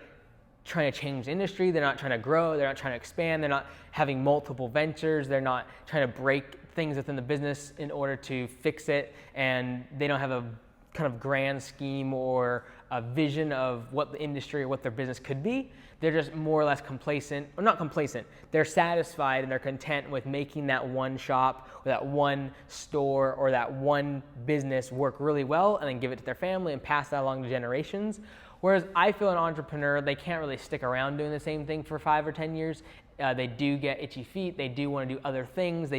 trying to change the industry. They're not trying to grow. They're not trying to expand. They're not having multiple ventures. They're not trying to break things within the business in order to fix it. And they don't have a kind of grand scheme or a vision of what the industry or what their business could be. They're just more or less complacent, or not complacent. They're satisfied and they're content with making that one shop or that one store or that one business work really well and then give it to their family and pass that along to generations. Whereas I feel an entrepreneur, they can't really stick around doing the same thing for 5 or 10 years. They do get itchy feet. They do want to do other things.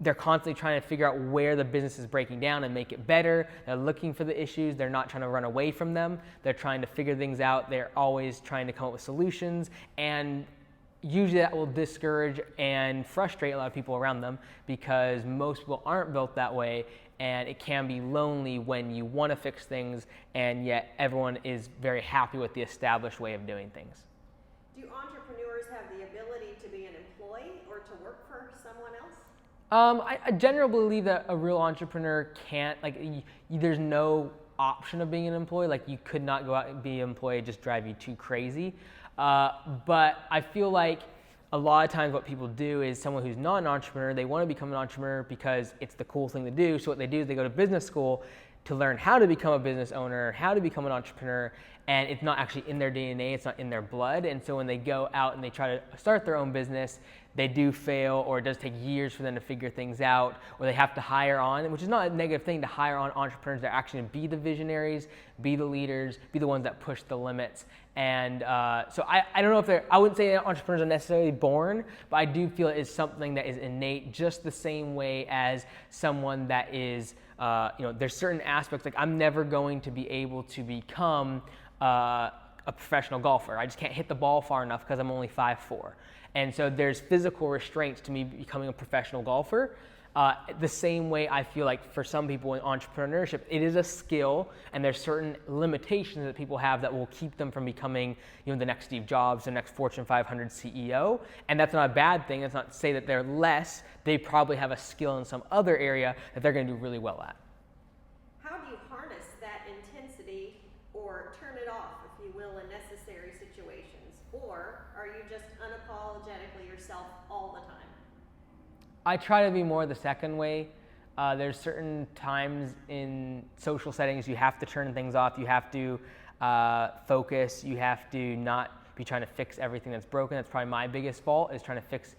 They're constantly trying to figure out where the business is breaking down and make it better. They're looking for the issues. They're not trying to run away from them. They're trying to figure things out. They're always trying to come up with solutions. And usually that will discourage and frustrate a lot of people around them because most people aren't built that way. And it can be lonely when you want to fix things and yet everyone is very happy with the established way of doing things. Do entrepreneurs have the ability to be an employee or to work for someone else? I generally believe that a real entrepreneur can't, there's no option of being an employee. Like, you could not go out and be an employee, it just drive you too crazy. But I feel like a lot of times what people do is someone who's not an entrepreneur, they want to become an entrepreneur because it's the cool thing to do. So what they do is they go to business school to learn how to become a business owner, how to become an entrepreneur, and it's not actually in their DNA, it's not in their blood. And so when they go out and they try to start their own business, they do fail, or it does take years for them to figure things out, or they have to hire on, which is not a negative thing, to hire on entrepreneurs that are actually be the visionaries, be the leaders, be the ones that push the limits. And so I don't know if I wouldn't say entrepreneurs are necessarily born, but I do feel it is something that is innate, just the same way as someone that is, there's certain aspects, like I'm never going to be able to become a professional golfer. I just can't hit the ball far enough because I'm only 5'4". And so there's physical restraints to me becoming a professional golfer. The same way I feel like for some people in entrepreneurship, it is a skill, and there's certain limitations that people have that will keep them from becoming, the next Steve Jobs, the next Fortune 500 CEO. And that's not a bad thing. That's not to say that they're less. They probably have a skill in some other area that they're going to do really well at. How do you harness that intensity or turn it off, if you will, in necessary situations? Or are you just unapologetically yourself all the time? I try to be more the second way. There's certain times in social settings you have to turn things off. You have to focus. You have to not be trying to fix everything that's broken. That's probably my biggest fault, is trying to fix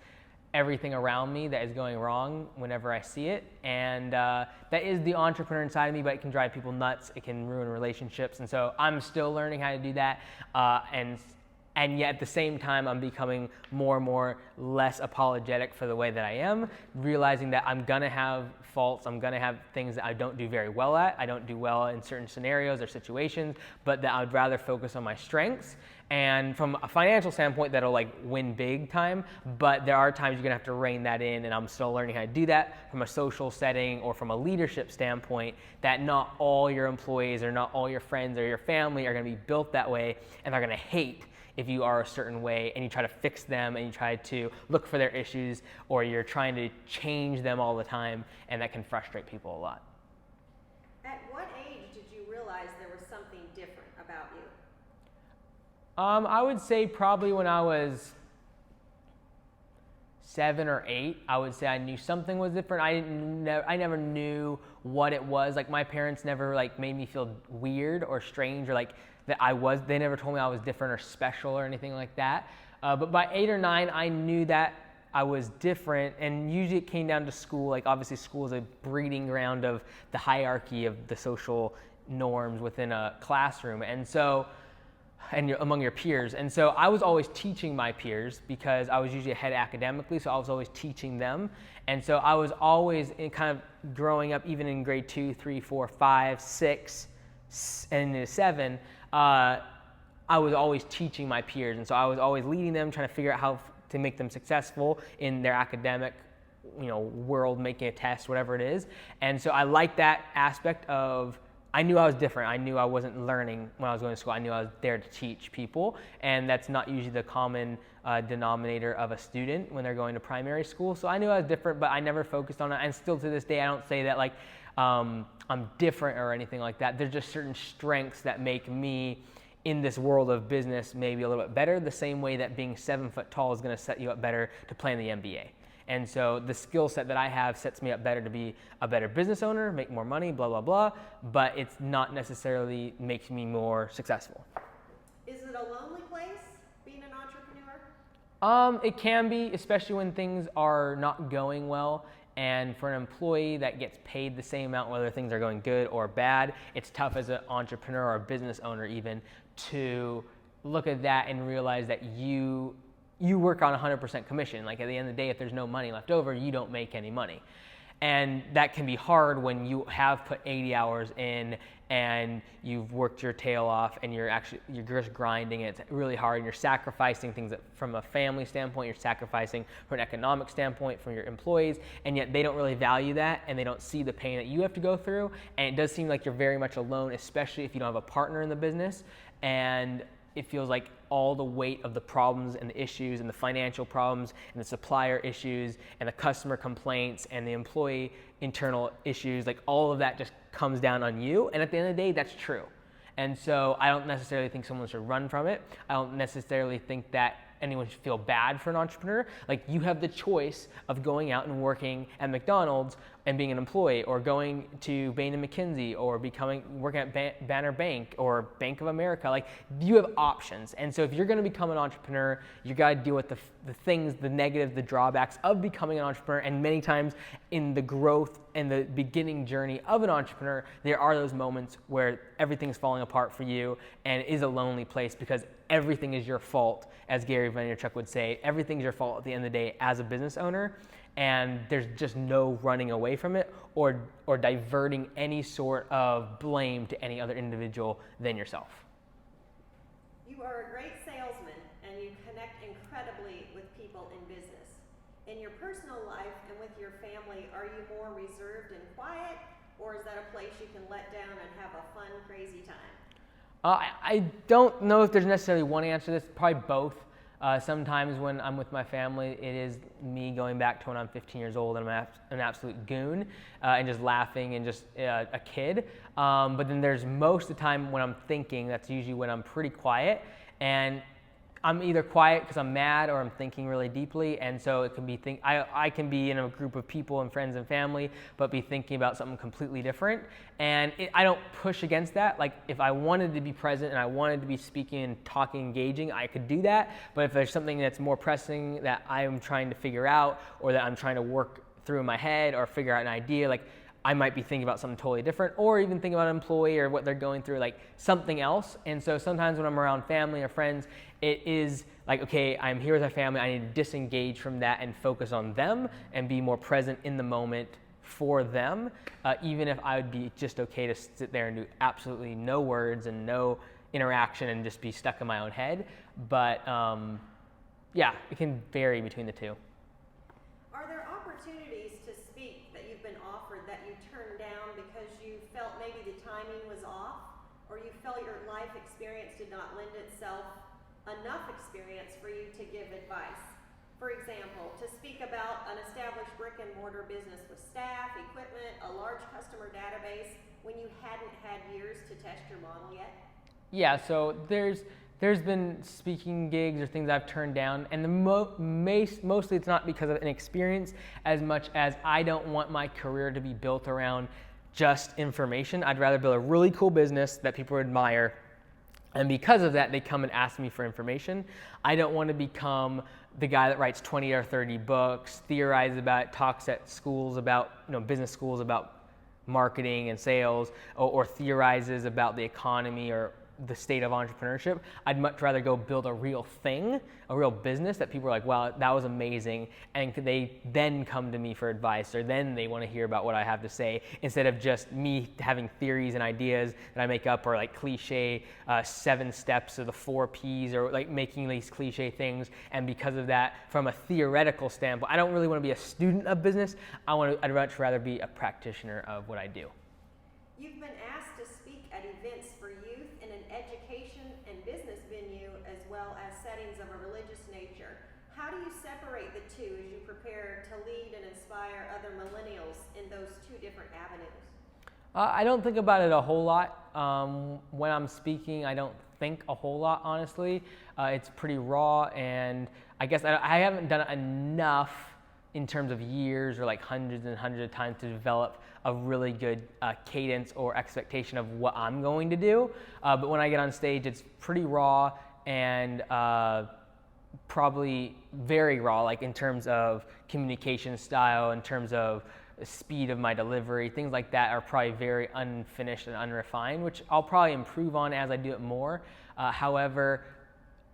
everything around me that is going wrong whenever I see it. And that is the entrepreneur inside of me, but it can drive people nuts. It can ruin relationships. And so I'm still learning how to do that. And yet at the same time, I'm becoming more and more less apologetic for the way that I am, realizing that I'm gonna have faults, I'm gonna have things that I don't do very well at. I don't do well in certain scenarios or situations, but that I would rather focus on my strengths. And from a financial standpoint, that'll like win big time, but there are times you're gonna have to rein that in, and I'm still learning how to do that from a social setting or from a leadership standpoint, that not all your employees or not all your friends or your family are gonna be built that way, and they're gonna hate if you are a certain way and you try to fix them and you try to look for their issues, or you're trying to change them all the time, and that can frustrate people a lot. At what age did you realize there was something different about you? I would say probably when I was 7 or 8, I would say I knew something was different. I never knew what it was. Like, my parents never like made me feel weird or strange, or like that they never told me I was different or special or anything like that. But by 8 or 9, I knew that I was different, and usually it came down to school. Like, obviously school is a breeding ground of the hierarchy of the social norms within a classroom, and among your peers. And so I was always teaching my peers because I was usually ahead academically, so I was always teaching them. And so I was always kind of growing up, even in grade 2, 3, 4, 5, 6, and into 7, I was always teaching my peers. And so I was always leading them, trying to figure out how to make them successful in their academic world, making a test, whatever it is. And so I liked that aspect of, I knew I was different. I knew I wasn't learning when I was going to school. I knew I was there to teach people, and that's not usually the common denominator of a student when they're going to primary school. So I knew I was different, but I never focused on it. And still to this day, I don't say that like I'm different or anything like that. There's just certain strengths that make me in this world of business maybe a little bit better, the same way that being 7 foot tall is going to set you up better to play in the NBA. And so the skill set that I have sets me up better to be a better business owner, make more money, blah, blah, blah, but it's not necessarily makes me more successful. Is it a lonely place, being an entrepreneur? It can be, especially when things are not going well. And for an employee that gets paid the same amount, whether things are going good or bad, it's tough as an entrepreneur or a business owner even to look at that and realize that you work on 100% commission. Like, at the end of the day, if there's no money left over, you don't make any money. And that can be hard when you have put 80 hours in and you've worked your tail off and you're just grinding. It's really hard, and you're sacrificing things that, from a family standpoint, you're sacrificing from an economic standpoint from your employees, and yet they don't really value that, and they don't see the pain that you have to go through. And it does seem like you're very much alone, especially if you don't have a partner in the business. And it feels like all the weight of the problems and the issues and the financial problems and the supplier issues and the customer complaints and the employee internal issues, like all of that just comes down on you. And at the end of the day, that's true. And so I don't necessarily think someone should run from it. I don't necessarily think that anyone should feel bad for an entrepreneur. Like, you have the choice of going out and working at McDonald's and being an employee, or going to Bain & McKinsey, or working at Banner Bank or Bank of America. Like, you have options. And so if you're going to become an entrepreneur, you got to deal with the things, the negatives, the drawbacks of becoming an entrepreneur. And many times in the growth and the beginning journey of an entrepreneur, there are those moments where everything's falling apart for you and it is a lonely place, because everything is your fault, as Gary Vaynerchuk would say. Everything's your fault at the end of the day as a business owner. And there's just no running away from it or diverting any sort of blame to any other individual than yourself. You are a great salesman, and you connect incredibly with people in business. In your personal life and with your family, are you more reserved and quiet, or is that a place you can let down and have a fun, crazy time? I don't know if there's necessarily one answer to this, probably both. Sometimes when I'm with my family, it is me going back to when I'm 15 years old and I'm an absolute goon and just laughing and just a kid. But then there's most of the time when I'm thinking, that's usually when I'm pretty quiet. And I'm either quiet because I'm mad or I'm thinking really deeply, and so it can be I can be in a group of people and friends and family, but be thinking about something completely different. And I don't push against that. Like if I wanted to be present and I wanted to be speaking and talking, engaging, I could do that. But if there's something that's more pressing that I'm trying to figure out, or that I'm trying to work through in my head or figure out an idea, like I might be thinking about something totally different, or even thinking about an employee or what they're going through, like something else. And so sometimes when I'm around family or friends, it is like, okay, I'm here with my family, I need to disengage from that and focus on them and be more present in the moment for them, even if I would be just okay to sit there and do absolutely no words and no interaction and just be stuck in my own head. But yeah, it can vary between the two. Are there opportunities to speak that you've been offered that you turned down because you felt maybe the timing was off, or you felt your life experience did not lend itself enough experience for you to give advice? For example, to speak about an established brick and mortar business with staff, equipment, a large customer database, when you hadn't had years to test your model yet? Yeah, so there's been speaking gigs or things I've turned down, and mostly it's not because of inexperience as much as I don't want my career to be built around just information. I'd rather build a really cool business that people admire, and because of that, they come and ask me for information. I don't want to become the guy that writes 20 or 30 books, theorizes about it, talks at schools about, business schools about marketing and sales, or theorizes about the economy or the state of entrepreneurship. I'd much rather go build a real thing, a real business that people are like, wow, that was amazing, and they then come to me for advice, or then they want to hear about what I have to say, instead of just me having theories and ideas that I make up, or like cliche 7 steps or the 4 Ps, or like making these cliche things. And because of that, from a theoretical standpoint, I don't really want to be a student of business. I'd much rather be a practitioner of what I do. You've been asked to speak at events for youth in an education and business venue, as well as settings of a religious nature. How do you separate the two as you prepare to lead and inspire other millennials in those two different avenues? I don't think about it a whole lot. When I'm speaking, I don't think a whole lot, honestly. It's pretty raw, and I guess I haven't done it enough in terms of years or like hundreds and hundreds of times to develop a really good cadence or expectation of what I'm going to do. But when I get on stage, it's pretty raw and probably very raw, like in terms of communication style, in terms of speed of my delivery, things like that are probably very unfinished and unrefined, which I'll probably improve on as I do it more. However,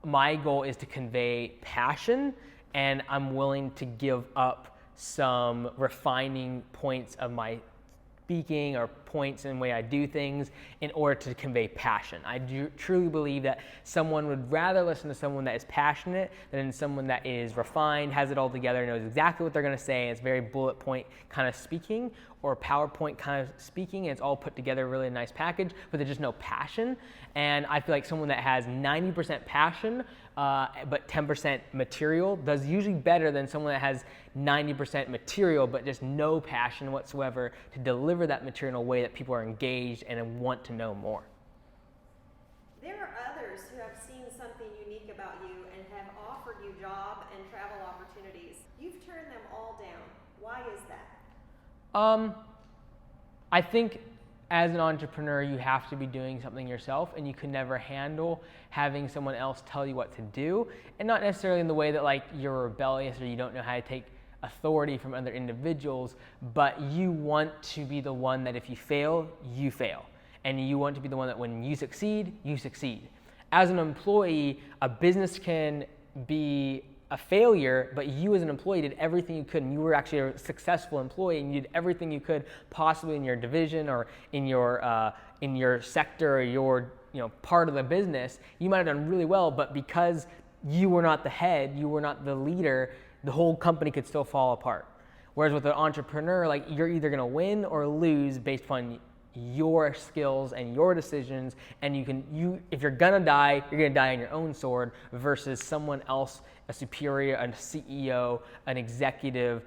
my goal is to convey passion, and I'm willing to give up some refining points of my speaking or points in the way I do things in order to convey passion. I do truly believe that someone would rather listen to someone that is passionate than someone that is refined, has it all together, knows exactly what they're going to say, and it's very bullet point kind of speaking, or PowerPoint kind of speaking, and it's all put together really a nice package, but there's just no passion. And I feel like someone that has 90% passion but 10% material does usually better than someone that has 90% material but just no passion whatsoever to deliver that material in a way that people are engaged and want to know more. There are others who have seen something unique about you and have offered you job and travel opportunities. You've turned them all down. Why is that? I think as an entrepreneur, you have to be doing something yourself, and you can never handle having someone else tell you what to do, and not necessarily in the way that like you're rebellious or you don't know how to take authority from other individuals, but you want to be the one that if you fail, you fail, and you want to be the one that when you succeed, you succeed. As an employee, a business can be a failure, but you as an employee did everything you could, and you were actually a successful employee, and you did everything you could possibly in your division or in your sector or your part of the business. You might have done really well, but because you were not the head, you were not the leader, the whole company could still fall apart. Whereas with an entrepreneur, like you're either going to win or lose based upon your skills and your decisions, and if you're gonna die, you're gonna die on your own sword versus someone else, a superior, a CEO, an executive,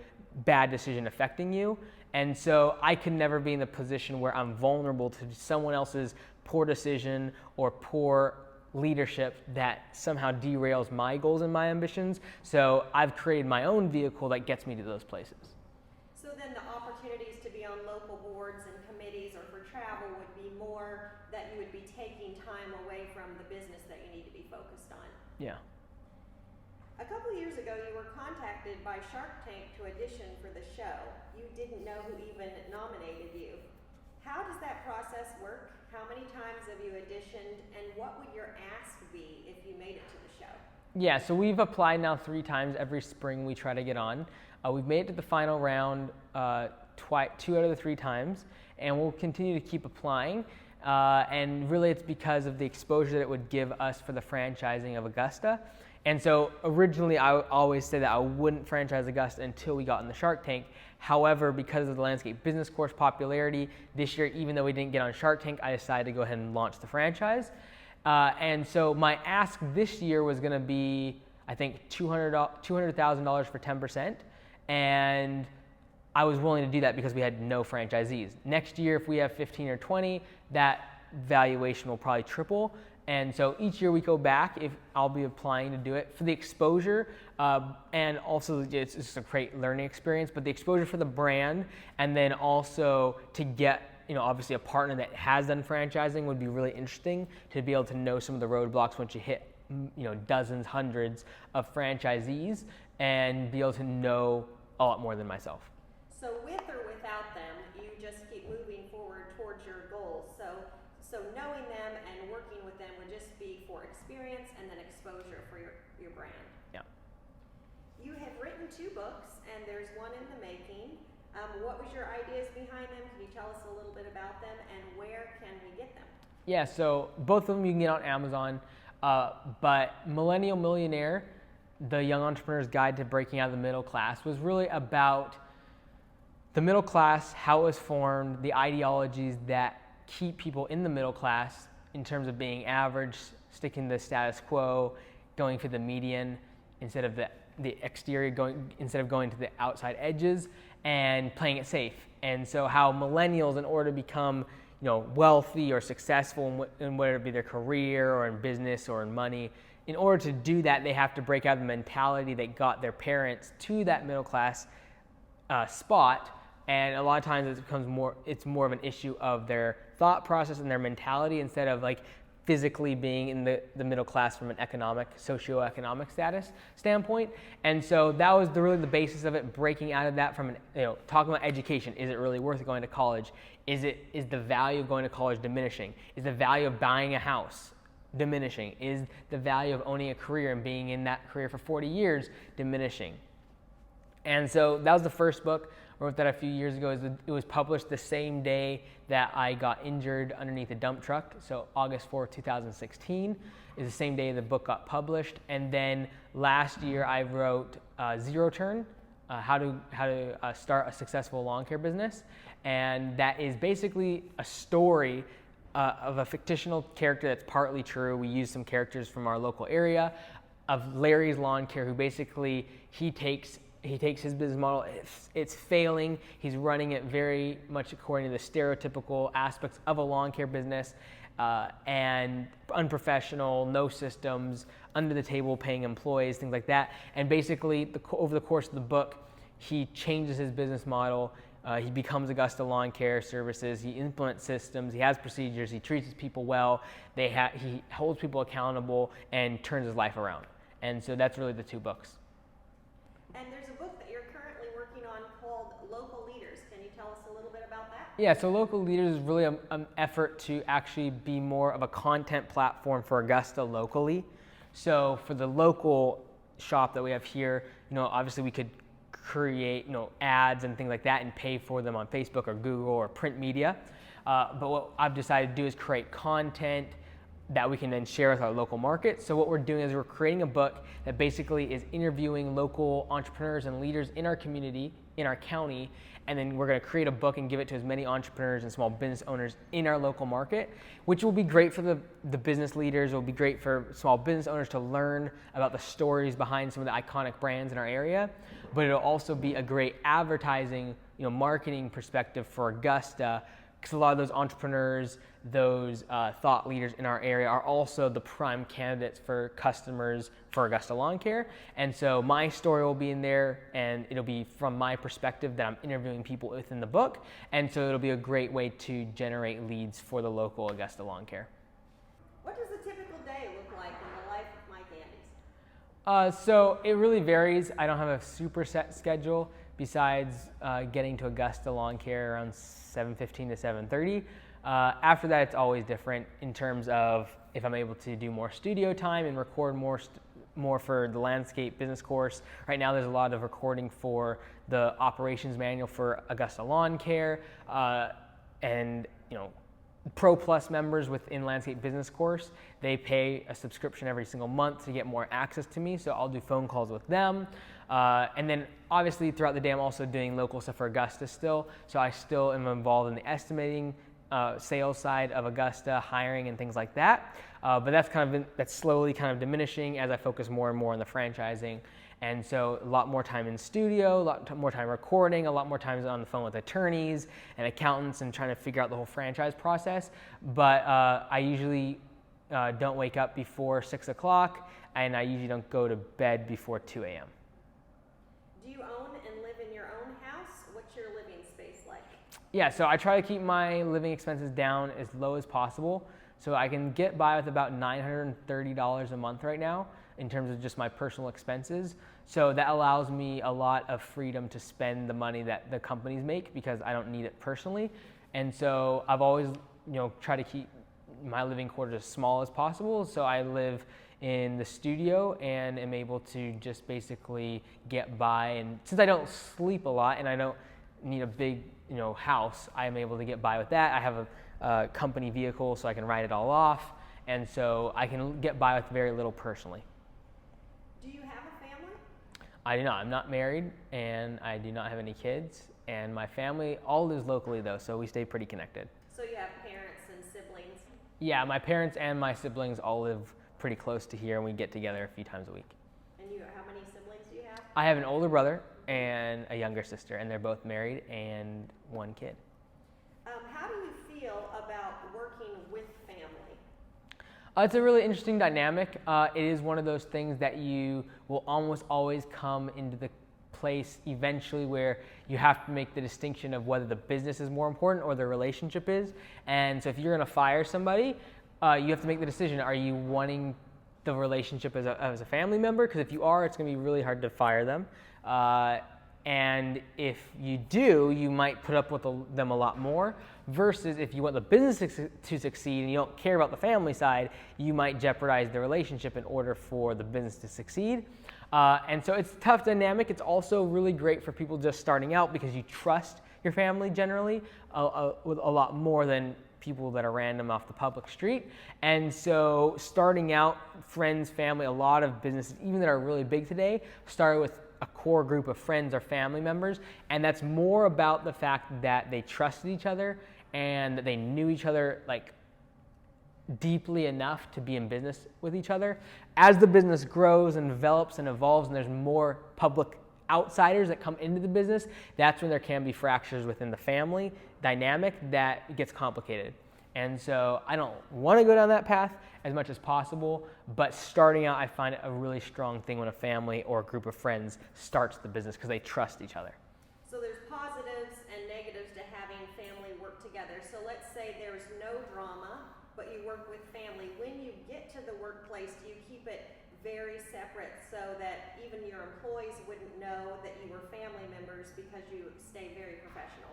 bad decision affecting you. And so I can never be in the position where I'm vulnerable to someone else's poor decision or poor leadership that somehow derails my goals and my ambitions. So I've created my own vehicle that gets me to those places. So then the opportunities to be on local boards and committees or for travel would be more that you would be taking time away from the business that you need to be focused on. Yeah. A couple of years ago, you were contacted by Shark Tank to audition for the show. You didn't know who even nominated you. How does that process work? How many times have you auditioned, and what would your ask be if you made it to the show? Yeah, so we've applied now 3 times. Every spring we try to get on. We've made it to the final round 2 out of the 3 times, and we'll continue to keep applying. And really it's because of the exposure that it would give us for the franchising of Augusta. And so originally I always said that I wouldn't franchise Augusta until we got in the Shark Tank. However, because of the landscape business course popularity this year, even though we didn't get on Shark Tank, I decided to go ahead and launch the franchise. And so my ask this year was going to be, I think, $200,000 for 10%. And I was willing to do that because we had no franchisees. Next year, if we have 15 or 20, that valuation will probably triple. And so each year we go back, if I'll be applying to do it for the exposure, and also it's just a great learning experience, but the exposure for the brand, and then also to get, obviously a partner that has done franchising would be really interesting to be able to know some of the roadblocks once you hit, dozens, hundreds of franchisees, and be able to know a lot more than myself. So with or without them, you just keep moving forward towards your goals. So knowing them and working with them would just be for experience and then exposure for your brand. Yeah. You have written 2 books, and there's one in the making. What was your ideas behind them? Can you tell us a little bit about them, and where can we get them? Yeah, so both of them you can get on Amazon, but Millennial Millionaire, the Young Entrepreneur's Guide to Breaking Out of the Middle Class, was really about the middle class, how it was formed, the ideologies that keep people in the middle class in terms of being average, sticking to the status quo, going for the median instead of the exterior, instead of going to the outside edges, and playing it safe. And so how millennials, in order to become wealthy or successful in whether it be their career or in business or in money, in order to do that, they have to break out of the mentality that got their parents to that middle class spot. And a lot of times it's more of an issue of their thought process and their mentality instead of like physically being in the middle class from an socioeconomic status standpoint. And so that was really the basis of it, breaking out of that from talking about education. Is it really worth going to college? Is the value of going to college diminishing? Is the value of buying a house diminishing? Is the value of owning a career and being in that career for 40 years diminishing? And so that was the first book. I wrote that a few years ago. It was published the same day that I got injured underneath a dump truck. So August 4th, 2016 is the same day the book got published. And then last year I wrote ZeroTurn, how to start a successful lawn care business. And that is basically a story of a fictional character that's partly true. We use some characters from our local area of Larry's Lawn Care, who basically he takes his business model, it's failing, he's running it very much according to the stereotypical aspects of a lawn care business, and unprofessional, no systems, under the table paying employees, things like that. And basically, over the course of the book, he changes his business model. He becomes Augusta Lawn Care Services. He implements systems. He has procedures. He treats his people well. He holds people accountable and turns his life around. And so that's really the 2 books. And there's a book that you're currently working on called Local Leaders. Can you tell us a little bit about that? Yeah, so Local Leaders is really an effort to actually be more of a content platform for Augusta locally. So for the local shop that we have here, obviously we could create, ads and things like that and pay for them on Facebook or Google or print media. But what I've decided to do is create content that we can then share with our local market. So what we're doing is we're creating a book that basically is interviewing local entrepreneurs and leaders in our community, in our county, and then we're gonna create a book and give it to as many entrepreneurs and small business owners in our local market, which will be great for the business leaders. It will be great for small business owners to learn about the stories behind some of the iconic brands in our area, but it'll also be a great advertising, marketing perspective for Augusta because a lot of those entrepreneurs, those thought leaders in our area are also the prime candidates for customers for Augusta Lawn Care. And so my story will be in there, and it'll be from my perspective that I'm interviewing people within the book. And so it'll be a great way to generate leads for the local Augusta Lawn Care. What does a typical day look like in the life of Mike Andes? So it really varies. I don't have a super set schedule besides getting to Augusta Lawn Care around 7:15 to 7:30. After that, it's always different in terms of if I'm able to do more studio time and record more for the landscape business course. Right now, there's a lot of recording for the operations manual for Augusta Lawn Care, and Pro Plus members within landscape business course, they pay a subscription every single month to get more access to me. So I'll do phone calls with them. And then obviously throughout the day, I'm also doing local stuff for Augusta still. So I still am involved in the estimating, sales side of Augusta, hiring and things like that. But that's slowly kind of diminishing as I focus more and more on the franchising. And so a lot more time in studio, a lot more time recording, a lot more time on the phone with attorneys and accountants and trying to figure out the whole franchise process. But I usually don't wake up before 6 o'clock, and I usually don't go to bed before 2 a.m. Do you own and live in your own house? What's your living space like? Yeah, so I try to keep my living expenses down as low as possible. So I can get by with about $930 a month right now in terms of just my personal expenses. So that allows me a lot of freedom to spend the money that the companies make because I don't need it personally. And so I've always, tried to keep my living quarters as small as possible. So I live in the studio and am able to just basically get by. And since I don't sleep a lot and I don't need a big, house, I am able to get by with that. I have a company vehicle so I can write it all off. And so I can get by with very little personally. Do you have a family? I do not. I'm not married, and I do not have any kids. And my family all lives locally, though, so we stay pretty connected. So you have parents and siblings? Yeah, my parents and my siblings all live pretty close to here, and we get together a few times a week. And how many siblings do you have? I have an older brother and a younger sister, and they're both married and one kid. How do you feel about working with family? It's a really interesting dynamic. It is one of those things that you will almost always come into the place eventually where you have to make the distinction of whether the business is more important or the relationship is. And so if you're going to fire somebody, you have to make the decision. Are you wanting the relationship as a family member? Because if you are, it's going to be really hard to fire them. And if you do, you might put up with them a lot more, versus if you want the business to succeed and you don't care about the family side, you might jeopardize the relationship in order for the business to succeed. And so it's a tough dynamic. It's also really great for people just starting out because you trust your family generally with a lot more than people that are random off the public street. And so starting out, friends, family, a lot of businesses, even that are really big today, start with a core group of friends or family members, and that's more about the fact that they trusted each other and that they knew each other deeply enough to be in business with each other. As the business grows and develops and evolves and there's more public outsiders that come into the business, that's when there can be fractures within the family dynamic that gets complicated. And so I don't want to go down that path as much as possible, but starting out, I find it a really strong thing when a family or a group of friends starts the business because they trust each other. So there's positives and negatives to having family work together. So let's say there's no drama, but you work with family. When you get to the workplace, do you keep it very separate so that even your employees wouldn't know that you were family members because you stay very professional?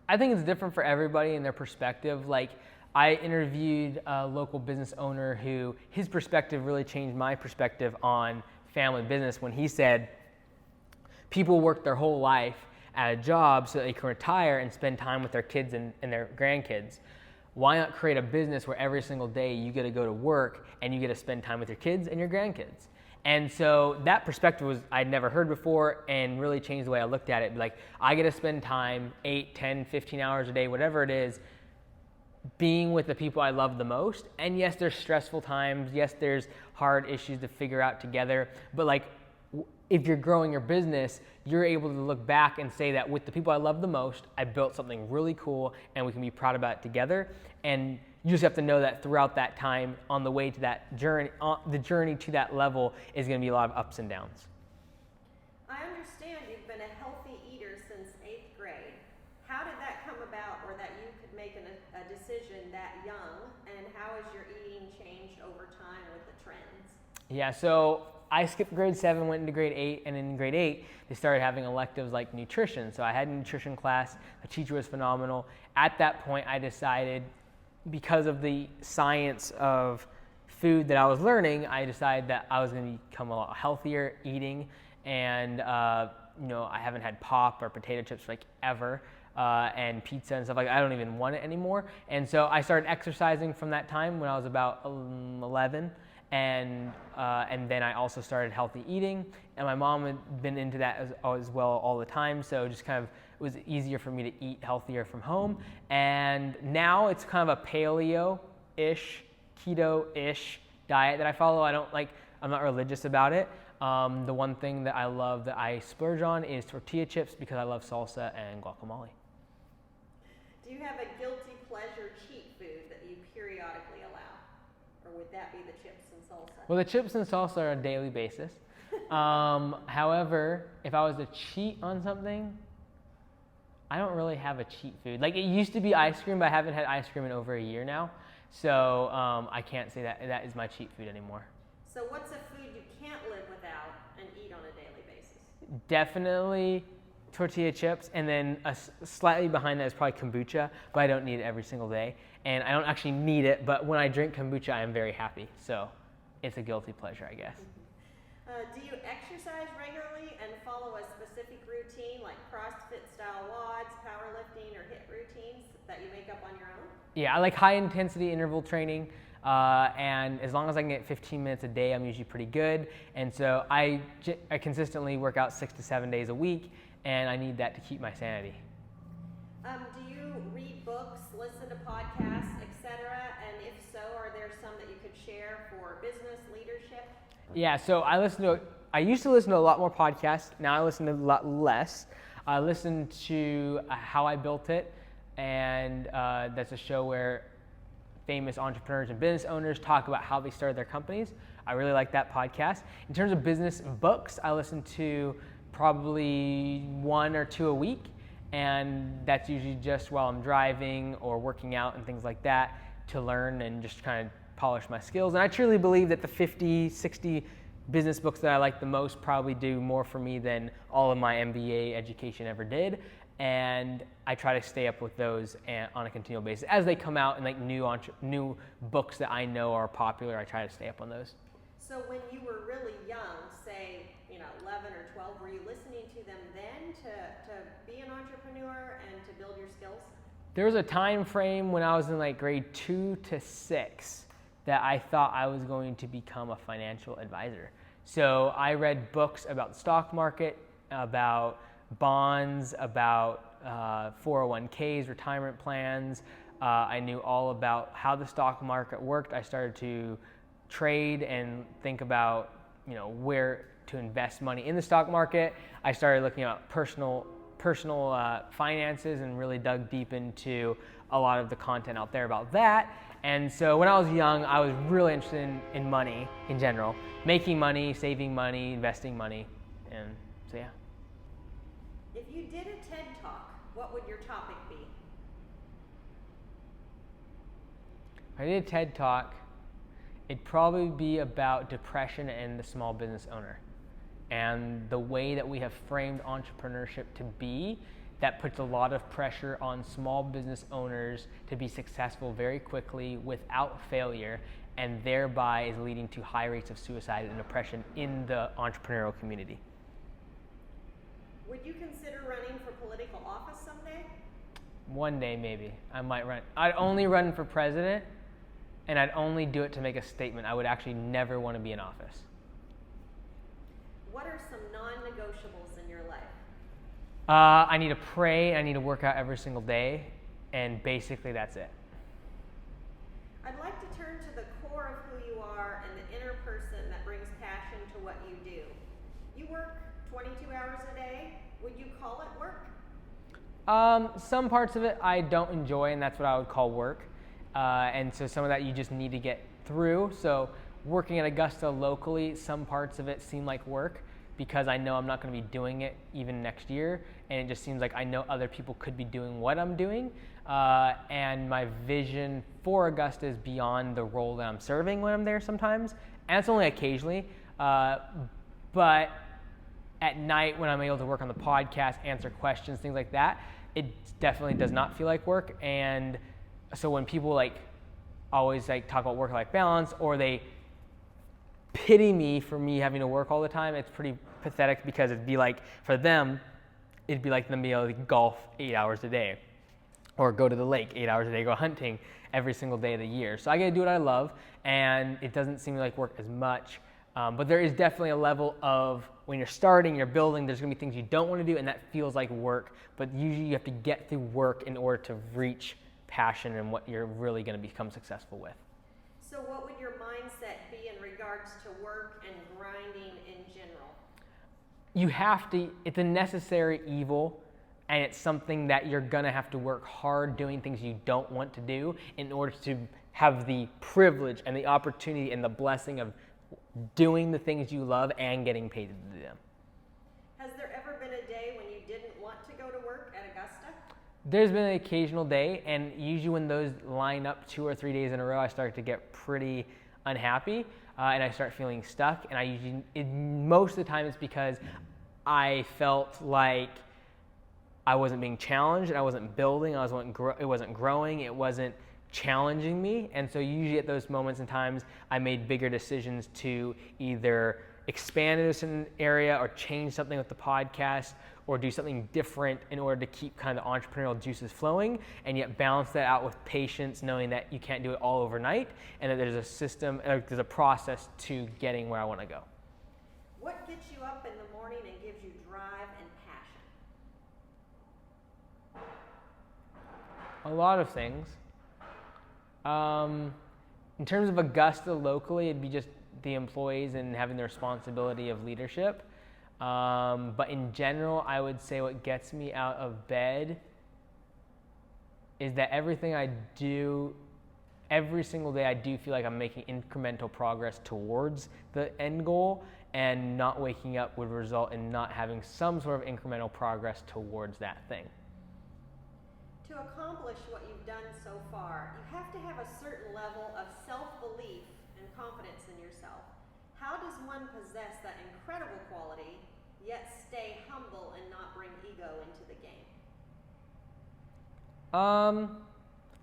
I think it's different for everybody in their perspective. I interviewed a local business owner who his perspective really changed my perspective on family business when he said people work their whole life at a job so they can retire and spend time with their kids and their grandkids. Why not create a business where every single day you get to go to work and you get to spend time with your kids and your grandkids? And so that perspective I'd never heard before and really changed the way I looked at it. I get to spend time 8, 10, 15 hours a day, whatever it is, being with the people I love the most. And yes, there's stressful times. Yes, there's hard issues to figure out together. But if you're growing your business, you're able to look back and say that with the people I love the most, I built something really cool and we can be proud about it together. And you just have to know that throughout that time on the way to that journey, the journey to that level is going to be a lot of ups and downs. I understand you've been a healthy eater since 8th grade. How did that come about, or that you could make a decision that young, and how has your eating changed over time with the trends? Yeah, so I skipped grade 7, went into grade 8, and in grade 8, they started having electives like nutrition. So I had a nutrition class, the teacher was phenomenal. At that point, I decided, because of the science of food that I was learning, I decided that I was going to become a lot healthier eating, and I haven't had pop or potato chips like ever, and pizza and stuff like that. I don't even want it anymore. And so I started exercising from that time when I was about 11. And then I also started healthy eating, and my mom had been into that as well all the time, so just kind of it was easier for me to eat healthier from home. And now it's kind of a paleo-ish, keto-ish diet that I follow. I'm not religious about it. The one thing that I love that I splurge on is tortilla chips, because I love salsa and guacamole. Do you have a guilty pleasure cheat food that you periodically allow? Or would that be the chips and salsa? Well, the chips and salsa are on a daily basis. However, if I was to cheat on something, I don't really have a cheat food. Like, it used to be ice cream, but I haven't had ice cream in over a year now. So I can't say that is my cheat food anymore. So what's a food you can't live without and eat on a daily basis? Definitely tortilla chips, and then slightly behind that is probably kombucha, but I don't need it every single day. And I don't actually need it, but when I drink kombucha, I am very happy. So it's a guilty pleasure, I guess. Do you exercise regularly and follow a specific routine, like CrossFit style WODs, powerlifting, or HIIT routines that you make up on your own? Yeah, I like high intensity interval training, and as long as I can get 15 minutes a day, I'm usually pretty good. And so I consistently work out 6 to 7 days a week, and I need that to keep my sanity. Do you read books, listen to podcasts, etc.? And if so, are there some that you could share for business leadership? Yeah, so I used to listen to a lot more podcasts. Now I listen to a lot less. I listen to How I Built It, and that's a show where famous entrepreneurs and business owners talk about how they started their companies. I really like that podcast. In terms of business books, I listen to probably 1 or 2 a week, and that's usually just while I'm driving or working out and things like that, to learn and just kind of polish my skills. And I truly believe that the 50, 60 business books that I like the most probably do more for me than all of my MBA education ever did. And I try to stay up with those on a continual basis. As they come out and like new books that I know are popular, I try to stay up on those. So when you were really young, say 11 or 12, were you listening to them then to be an entrepreneur and to build your skills? There was a time frame when I was in like grade 2 to 6 that I thought I was going to become a financial advisor. So I read books about the stock market, about bonds, about 401ks, retirement plans. I knew all about how the stock market worked. I started to trade and think about where to invest money in the stock market. I started looking at personal finances and really dug deep into a lot of the content out there about that. And so when I was young, I was really interested in money in general, making money, saving money, investing money, and so yeah. If you did a TED Talk, what would your topic be? If I did a TED Talk, it'd probably be about depression and the small business owner, and the way that we have framed entrepreneurship to be that puts a lot of pressure on small business owners to be successful very quickly without failure, and thereby is leading to high rates of suicide and depression in the entrepreneurial community. Would you consider running for political office someday? One day, maybe. I might run. I'd only run for president, and I'd only do it to make a statement. I would actually never want to be in office. What are some non-negotiables in your life? I need to pray, I need to work out every single day, and basically that's it. I'd like to turn to the core of who you are and the inner person that brings passion to what you do. You work 22 hours a day. Would you call it work? Some parts of it I don't enjoy, and that's what I would call work. And so some of that you just need to get through. So working at Augusta locally, some parts of it seem like work because I know I'm not going to be doing it even next year. And it just seems like I know other people could be doing what I'm doing. And my vision for Augusta is beyond the role that I'm serving when I'm there sometimes. And it's only occasionally. But at night when I'm able to work on the podcast, answer questions, things like that, it definitely does not feel like work. And so when people always talk about work-life balance, or they pity me for me having to work all the time, it's pretty pathetic because it'd be like, for them, it'd be like them being able to golf 8 hours a day, or go to the lake 8 hours a day, go hunting every single day of the year. So I get to do what I love, and it doesn't seem like work as much. But there is definitely a level of when you're starting, you're building, there's going to be things you don't want to do, and that feels like work. But usually you have to get through work in order to reach passion and what you're really going to become successful with. So what would your mindset be in regards to work and grinding in general? You have to, it's a necessary evil, and it's something that you're going to have to work hard doing things you don't want to do in order to have the privilege and the opportunity and the blessing of doing the things you love and getting paid to do them. Has there ever been a day when you didn't want to go to work at Augusta? There's been an occasional day, and usually when those line up 2 or 3 days in a row, I start to get pretty unhappy, and I start feeling stuck. And most of the time it's because I felt like I wasn't being challenged, and I wasn't building, it wasn't growing, it wasn't challenging me. And so usually at those moments and times, I made bigger decisions to either expand in a certain area or change something with the podcast or do something different in order to keep kind of the entrepreneurial juices flowing, and yet balance that out with patience, knowing that you can't do it all overnight and that there's a system, there's a process to getting where I want to go. What gets you up in the morning and gives you drive and passion? A lot of things. In terms of Augusta locally, it'd be just the employees and having the responsibility of leadership. But in general, I would say what gets me out of bed is that everything I do, every single day, I do feel like I'm making incremental progress towards the end goal, and not waking up would result in not having some sort of incremental progress towards that thing. To accomplish what you've done so far, you have to have a certain level of self-belief and confidence in yourself. How does one possess that incredible quality, yet stay humble and not bring ego into the game?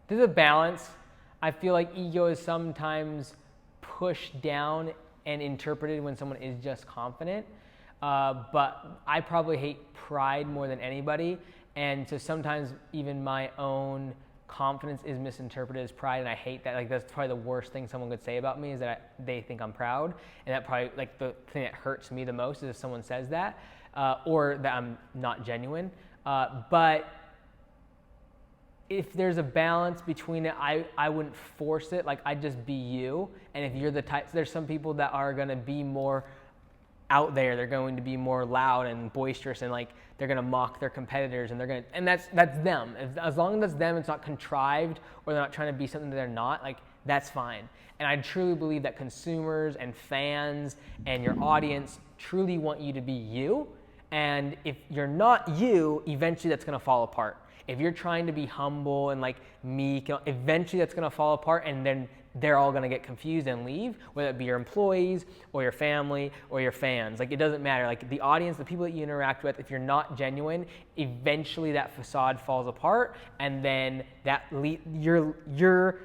There's a balance. I feel like ego is sometimes pushed down and interpreted when someone is just confident. But I probably hate pride more than anybody. And so sometimes even my own confidence is misinterpreted as pride, and I hate that. Like, that's probably the worst thing someone could say about me, is that they think I'm proud. And that probably, like, the thing that hurts me the most is if someone says that, or that I'm not genuine. But if there's a balance between it, I wouldn't force it. Like, I'd just be you. And if you're the type, there's some people that are going to be more out there, they're going to be more loud and boisterous, and like they're going to mock their competitors, and that's them. As long as that's them, it's not contrived, or they're not trying to be something that they're not, like, that's fine. And I truly believe that consumers and fans and your audience truly want you to be you. And if you're not you, eventually that's going to fall apart. If you're trying to be humble and like meek, eventually that's going to fall apart, and then they're all going to get confused and leave, whether it be your employees or your family or your fans. Like, it doesn't matter. Like, the audience, the people that you interact with, if you're not genuine, eventually that facade falls apart, and then that your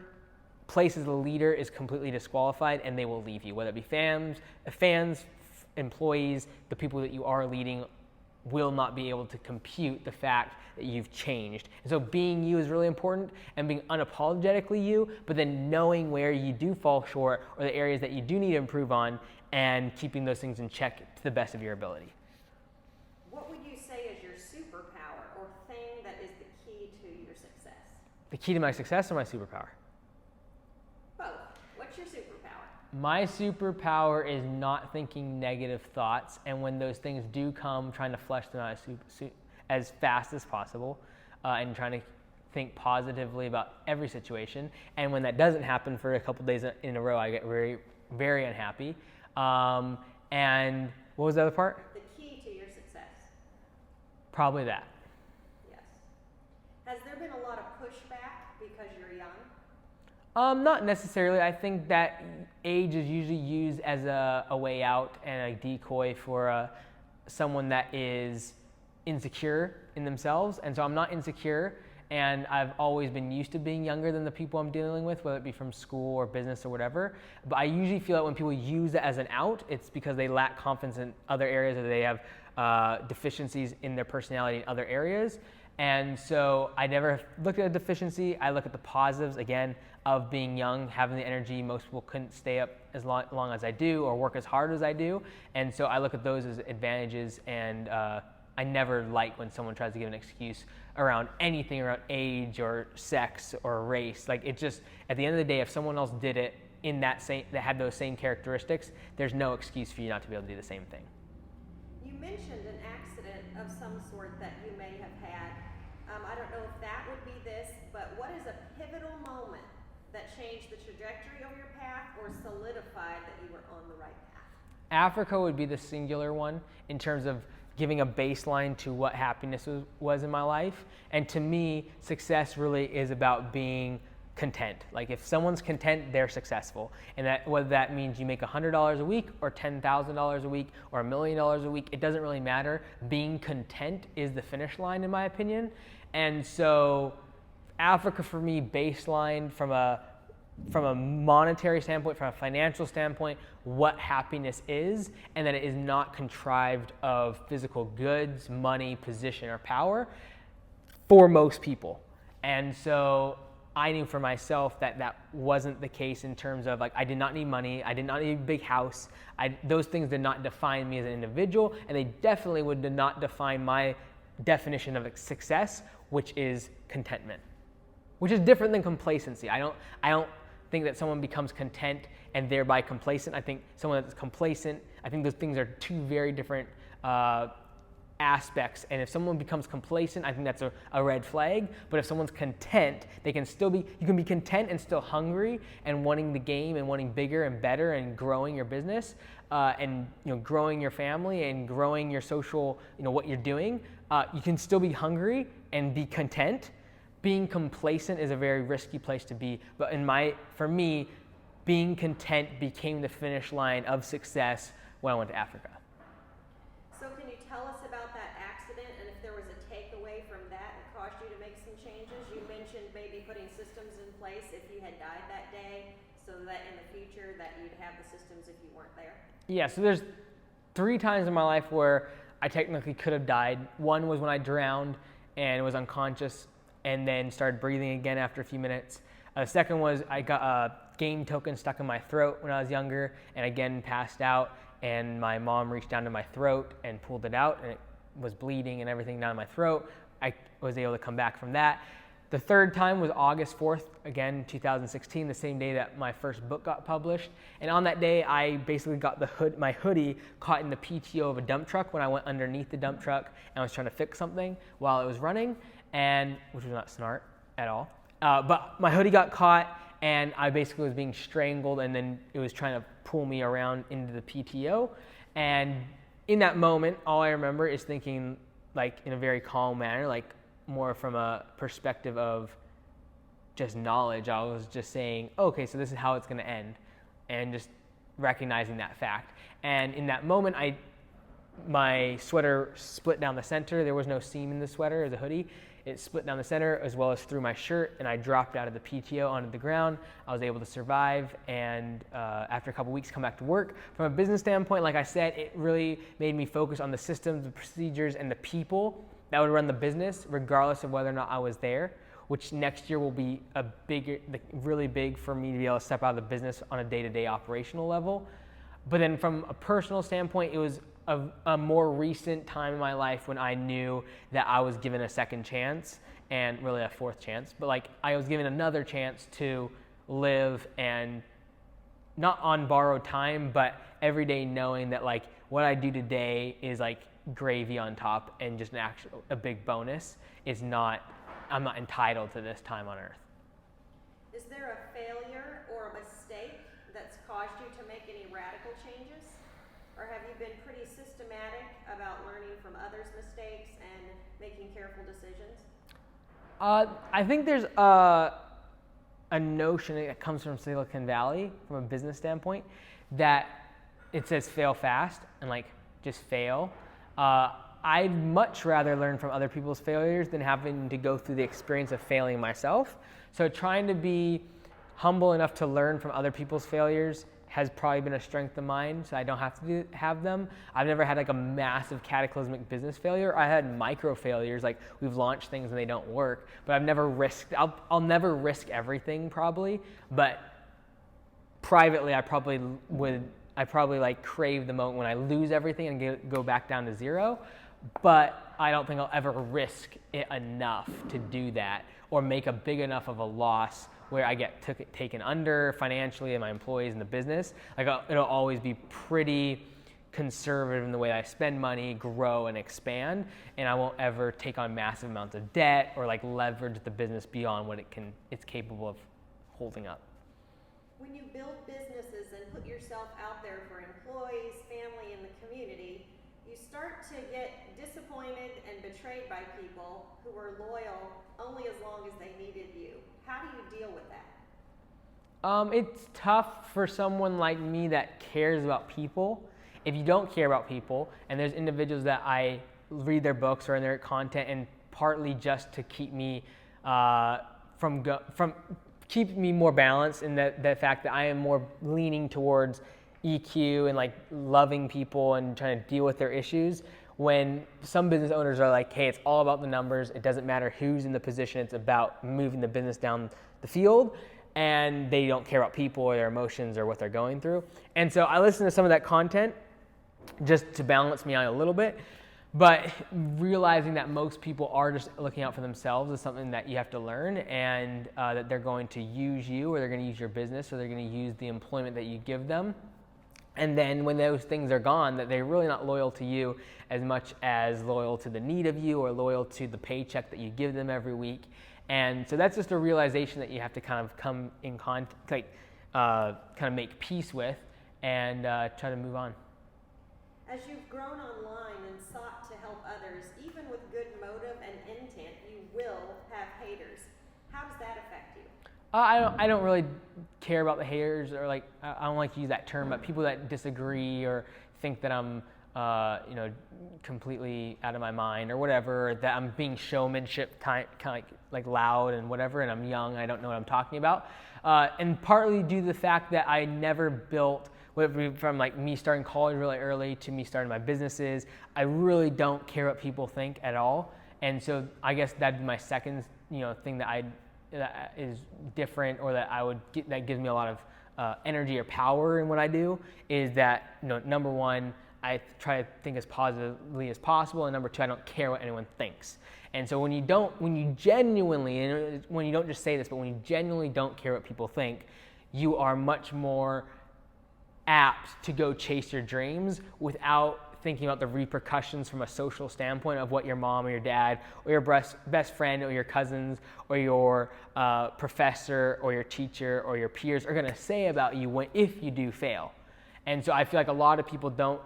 place as a leader is completely disqualified, and they will leave you. Whether it be fans, employees, the people that you are leading will not be able to compute the fact that you've changed. And so being you is really important, and being unapologetically you, but then knowing where you do fall short or the areas that you do need to improve on, and keeping those things in check to the best of your ability. What would you say is your superpower or thing that is the key to your success? The key to my success or my superpower? Both. What's your superpower? My superpower is not thinking negative thoughts, and when those things do come, trying to flesh them out as fast as possible, and trying to think positively about every situation. And when that doesn't happen for a couple days in a row, I get very, very unhappy. And what was the other part? The key to your success. Probably that. Yes. Has there been a lot of pushback because you're young? Not necessarily. I think that age is usually used as a way out and a decoy for someone that is insecure in themselves. And so I'm not insecure, and I've always been used to being younger than the people I'm dealing with, whether it be from school or business or whatever. But I usually feel that when people use it as an out, it's because they lack confidence in other areas, or they have deficiencies in their personality in other areas. And so I never look at a deficiency. I look at the positives, again, of being young, having the energy. Most people couldn't stay up as long as I do, or work as hard as I do. And so I look at those as advantages, and I never like when someone tries to give an excuse around anything around age or sex or race. Like, it just, at the end of the day, if someone else did it in that had those same characteristics, there's no excuse for you not to be able to do the same thing. You mentioned an accident of some sort that you may have had. I don't know if that would be this, but what is a pivotal moment that changed the trajectory of your path or solidified that you were on the right path? Africa would be the singular one in terms of giving a baseline to what happiness was in my life. And to me, success really is about being content. Like, if someone's content, they're successful. And that, whether that means you make $100 a week or $10,000 a week or $1 million a week, it doesn't really matter. Being content is the finish line, in my opinion. And so Africa for me, baseline from a monetary standpoint, from a financial standpoint, what happiness is, and that it is not contrived of physical goods, money, position, or power for most people. And so I knew for myself that that wasn't the case in terms of, like, I did not need money, I did not need a big house. Those things did not define me as an individual, and they definitely did not define my definition of success, which is contentment, which is different than complacency. I don't think that someone becomes content and thereby complacent. I think someone that's complacent, I think those things are two very different aspects. And if someone becomes complacent, I think that's a red flag. But if someone's content, you can be content and still hungry and wanting the game and wanting bigger and better and growing your business and growing your family and growing your social, what you're doing. You can still be hungry and be content. Being complacent is a very risky place to be, but for me, being content became the finish line of success when I went to Africa. So can you tell us about that accident, and if there was a takeaway from that that caused you to make some changes? You mentioned maybe putting systems in place if you had died that day, so that in the future that you'd have the systems if you weren't there. Yeah, so there's 3 times in my life where I technically could have died. One was when I drowned and was unconscious, and then started breathing again after a few minutes. The second was I got a game token stuck in my throat when I was younger, and again passed out, and my mom reached down to my throat and pulled it out, and it was bleeding and everything down my throat. I was able to come back from that. The third time was August 4th, again, 2016, the same day that my first book got published. And on that day, I basically got my hoodie caught in the PTO of a dump truck when I went underneath the dump truck and I was trying to fix something while it was running, which was not smart at all. But my hoodie got caught, and I basically was being strangled, and then it was trying to pull me around into the PTO. And in that moment, all I remember is thinking, like, in a very calm manner, like more from a perspective of just knowledge. I was just saying, okay, so this is how it's going to end, and just recognizing that fact. And in that moment, my sweater split down the center. There was no seam in the sweater, it was a hoodie. It split down the center as well as through my shirt, and I dropped out of the PTO onto the ground. I was able to survive, and after a couple weeks, come back to work. From a business standpoint, like I said, it really made me focus on the systems, the procedures, and the people that would run the business, regardless of whether or not I was there, which next year will be really big for me to be able to step out of the business on a day-to-day operational level. But then from a personal standpoint, it was a more recent time in my life when I knew that I was given a second chance, and really a fourth chance, but like I was given another chance to live and not on borrowed time, but every day knowing that like what I do today is like gravy on top and just a big bonus. I'm not entitled to this time on earth. Is there a failure or a mistake that's caused you to make any radical changes? Or have you been pretty systematic about learning from others' mistakes and making careful decisions? I think there's a notion that comes from Silicon Valley, from a business standpoint, that it says fail fast and like just fail. I'd much rather learn from other people's failures than having to go through the experience of failing myself. So trying to be humble enough to learn from other people's failures has probably been a strength of mine, so I don't have to have them. I've never had like a massive cataclysmic business failure. I had micro failures, like we've launched things and they don't work, but I've never risked, I'll never risk everything probably, but privately I probably like crave the moment when I lose everything and go back down to zero, but I don't think I'll ever risk it enough to do that or make a big enough of a loss where I get taken under financially and my employees and the business. Like it'll always be pretty conservative in the way I spend money, grow, and expand, and I won't ever take on massive amounts of debt or like leverage the business beyond what it's capable of holding up. When you build businesses and put yourself out there for employees, family, and the community, you start to get disappointed and betrayed by people who are loyal only as long as they needed you. How do you deal with that? It's tough for someone like me that cares about people. If you don't care about people, and there's individuals that I read their books or in their content, and partly just to keep me keep me more balanced in the fact that I am more leaning towards EQ and like loving people and trying to deal with their issues. When some business owners are like, hey, it's all about the numbers, it doesn't matter who's in the position, it's about moving the business down the field, and they don't care about people or their emotions or what they're going through. And so I listen to some of that content just to balance me out a little bit, but realizing that most people are just looking out for themselves is something that you have to learn, and that they're going to use you, or they're going to use your business, or they're going to use the employment that you give them. And then when those things are gone, that they're really not loyal to you as much as loyal to the need of you or loyal to the paycheck that you give them every week. And so that's just a realization that you have to kind of come in contact, kind of make peace with and try to move on. As you've grown online and sought to help others, even with good motive and intent, you will have haters. How does that affect you? I don't really care about the haters, or like I don't like to use that term, but people that disagree or think that I'm completely out of my mind or whatever, that I'm being showmanship kind of like loud and whatever, and I'm young, I don't know what I'm talking about, and partly due to the fact that I never built, from like me starting college really early to me starting my businesses, I really don't care what people think at all. And so I guess that'd be my second thing that is different, or that that gives me a lot of energy or power in what I do, is that number one, I try to think as positively as possible, and number two, I don't care what anyone thinks. And so when you genuinely, and when you don't just say this, but when you genuinely don't care what people think, you are much more apt to go chase your dreams without thinking about the repercussions from a social standpoint of what your mom or your dad or your best friend or your cousins or your professor or your teacher or your peers are going to say about you if you do fail. And so I feel like a lot of people don't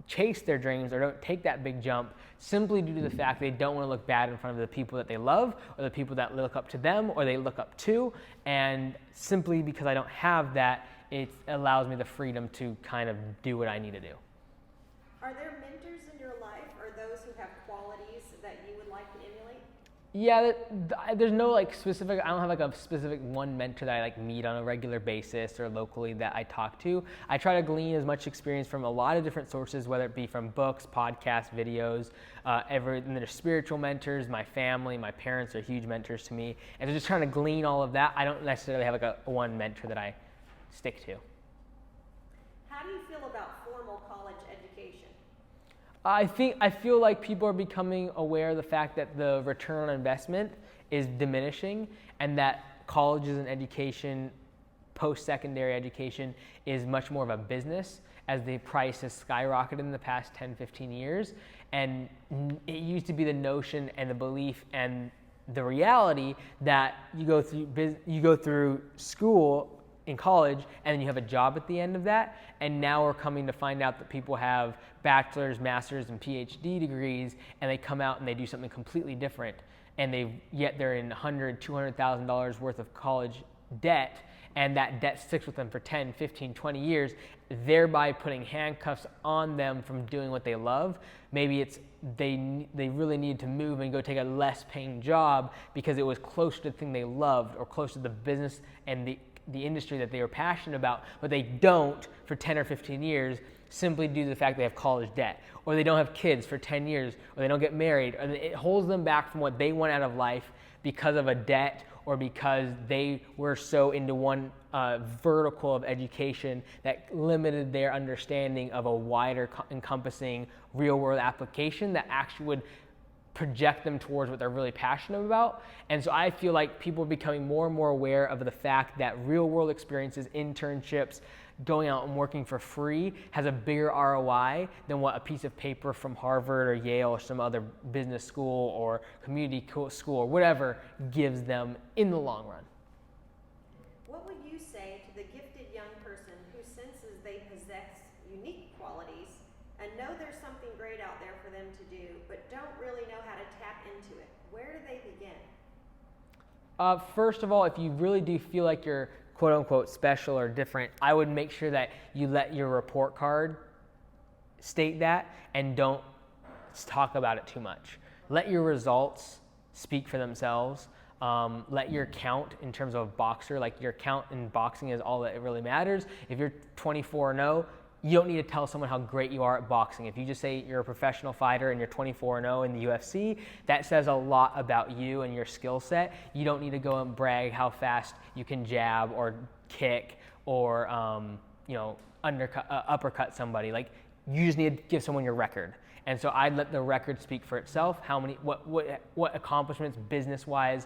chase their dreams or don't take that big jump simply due to the fact they don't want to look bad in front of the people that they love or the people that look up to them or they look up to. And simply because I don't have that, it allows me the freedom to kind of do what I need to do. Are there mentors in your life, or those who have qualities that you would like to emulate? Yeah, there's no specific, I don't have a specific one mentor that I meet on a regular basis or locally that I talk to. I try to glean as much experience from a lot of different sources, whether it be from books, podcasts, videos, and there's spiritual mentors, my family, my parents are huge mentors to me. And so just trying to glean all of that. I don't necessarily have a one mentor that I stick to. How do you feel about formal college education? I feel like people are becoming aware of the fact that the return on investment is diminishing, and that colleges and education post-secondary education is much more of a business, as the price has skyrocketed in the past 10, 15 years. And it used to be the notion and the belief and the reality that you go through school in college and then you have a job at the end of that. And now we're coming to find out that people have bachelor's, master's, and PhD degrees, and they come out and they do something completely different. And they're in $100,000, $200,000 worth of college debt, and that debt sticks with them for 10, 15, 20 years, thereby putting handcuffs on them from doing what they love. Maybe it's they really needed to move and go take a less paying job because it was close to the thing they loved or close to the business and the industry that they were passionate about, but they don't for 10 or 15 years simply due to the fact they have college debt, or they don't have kids for 10 years, or they don't get married, or it holds them back from what they want out of life because of a debt or because they were so into one vertical of education that limited their understanding of a wider encompassing real world application that actually would project them towards what they're really passionate about. And so I feel like people are becoming more and more aware of the fact that real world experiences, internships, going out and working for free has a bigger ROI than what a piece of paper from Harvard or Yale or some other business school or community school or whatever gives them in the long run. What would you say to the gifted young person who senses they possess unique qualities and know there's something great out there for them to do, but don't really know how to tap into it? Where do they begin? First of all, if you really do feel like you're quote unquote special or different, I would make sure that you let your report card state that and don't talk about it too much. Let your results speak for themselves. Let your count in terms of a boxer, like your count in boxing is all that it really matters. If you're 24-0, you don't need to tell someone how great you are at boxing. If you just say you're a professional fighter and you're 24-0 in the UFC, that says a lot about you and your skill set. You don't need to go and brag how fast you can jab or kick or uppercut somebody. Like, you just need to give someone your record. And so I'd let the record speak for itself. What accomplishments business-wise,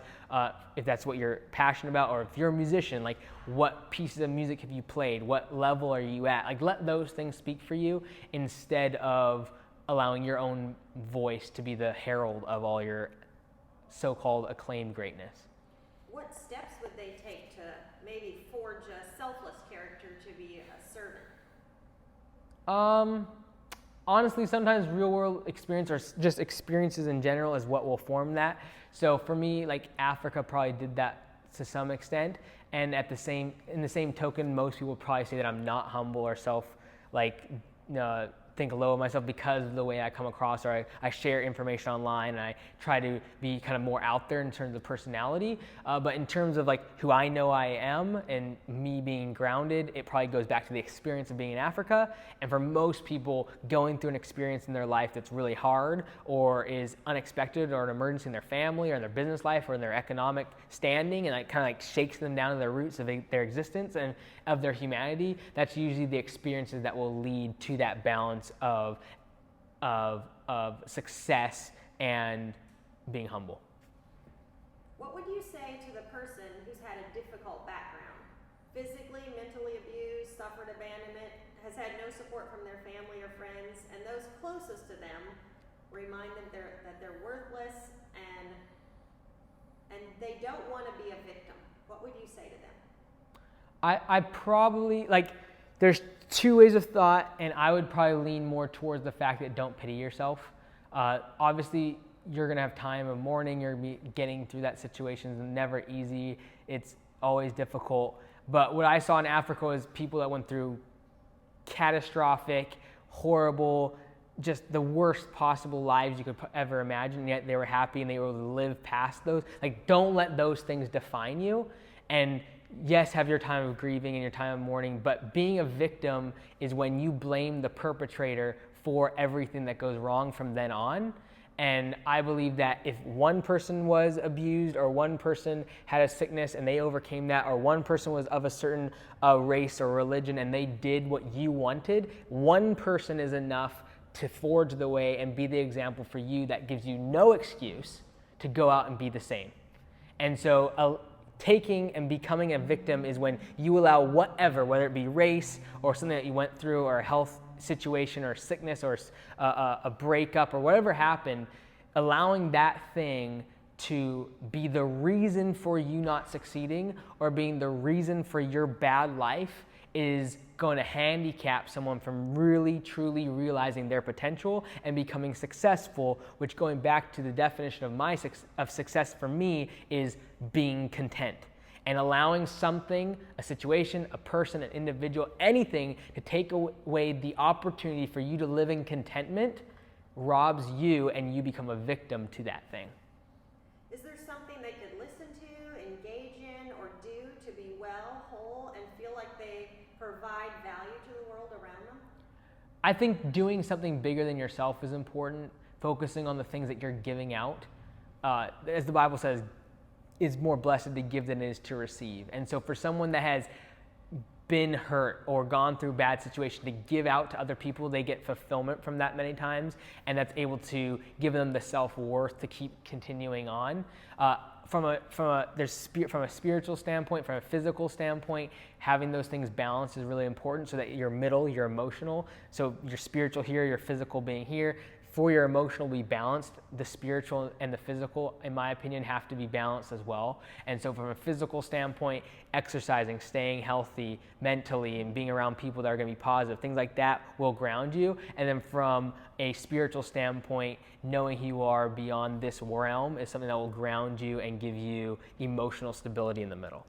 if that's what you're passionate about, or if you're a musician, like what pieces of music have you played? What level are you at? Like, let those things speak for you instead of allowing your own voice to be the herald of all your so-called acclaimed greatness. What steps would they take to maybe forge a selfless character to be a servant? Honestly, sometimes real world experience or just experiences in general is what will form that. So for me, like Africa probably did that to some extent. And in the same token, most people probably say that I'm not humble or think low of myself because of the way I come across, or I share information online and I try to be kind of more out there in terms of personality. But in terms of like who I know I am and me being grounded, it probably goes back to the experience of being in Africa. And for most people, going through an experience in their life that's really hard or is unexpected, or an emergency in their family or in their business life or in their economic standing, and it kind of like shakes them down to their roots of their existence and of their humanity, that's usually the experiences that will lead to that balance of success and being humble. What would you say to the person who's had a difficult background, physically, mentally abused, suffered abandonment, has had no support from their family or friends, and those closest to them remind them that they're worthless and they don't want to be a victim? What would you say to them? I probably, there's two ways of thought, and I would probably lean more towards the fact that don't pity yourself. Obviously, you're going to have time of mourning, you're going to be getting through that situation. It's never easy. It's always difficult. But what I saw in Africa was people that went through catastrophic, horrible, just the worst possible lives you could ever imagine, and yet they were happy and they were able to live past those. Like, don't let those things define you. And yes, have your time of grieving and your time of mourning, but being a victim is when you blame the perpetrator for everything that goes wrong from then on. And I believe that if one person was abused, or one person had a sickness and they overcame that, or one person was of a certain race or religion and they did what you wanted, one person is enough to forge the way and be the example for you that gives you no excuse to go out and be the same. And so taking and becoming a victim is when you allow whatever, whether it be race or something that you went through or a health situation or sickness or a breakup or whatever happened, allowing that thing to be the reason for you not succeeding or being the reason for your bad life is going to handicap someone from really truly realizing their potential and becoming successful, which, going back to the definition of success for me, is being content. And allowing something, a situation, a person, an individual, anything to take away the opportunity for you to live in contentment robs you, and you become a victim to that thing. Is there something they could listen to, engage in, or do to be well, whole, and feel like they provide value to the world around them? I think doing something bigger than yourself is important, focusing on the things that you're giving out. As the Bible says, it's more blessed to give than it is to receive. And so for someone that has been hurt or gone through bad situation, to give out to other people, they get fulfillment from that many times, and that's able to give them the self-worth to keep continuing on. From a spiritual standpoint, from a physical standpoint, having those things balanced is really important, so that your middle, your emotional, so your spiritual here, your physical being here. For your emotional to be balanced, the spiritual and the physical, in my opinion, have to be balanced as well. And so from a physical standpoint, exercising, staying healthy mentally, and being around people that are going to be positive, things like that will ground you. And then from a spiritual standpoint, knowing who you are beyond this realm is something that will ground you and give you emotional stability in the middle.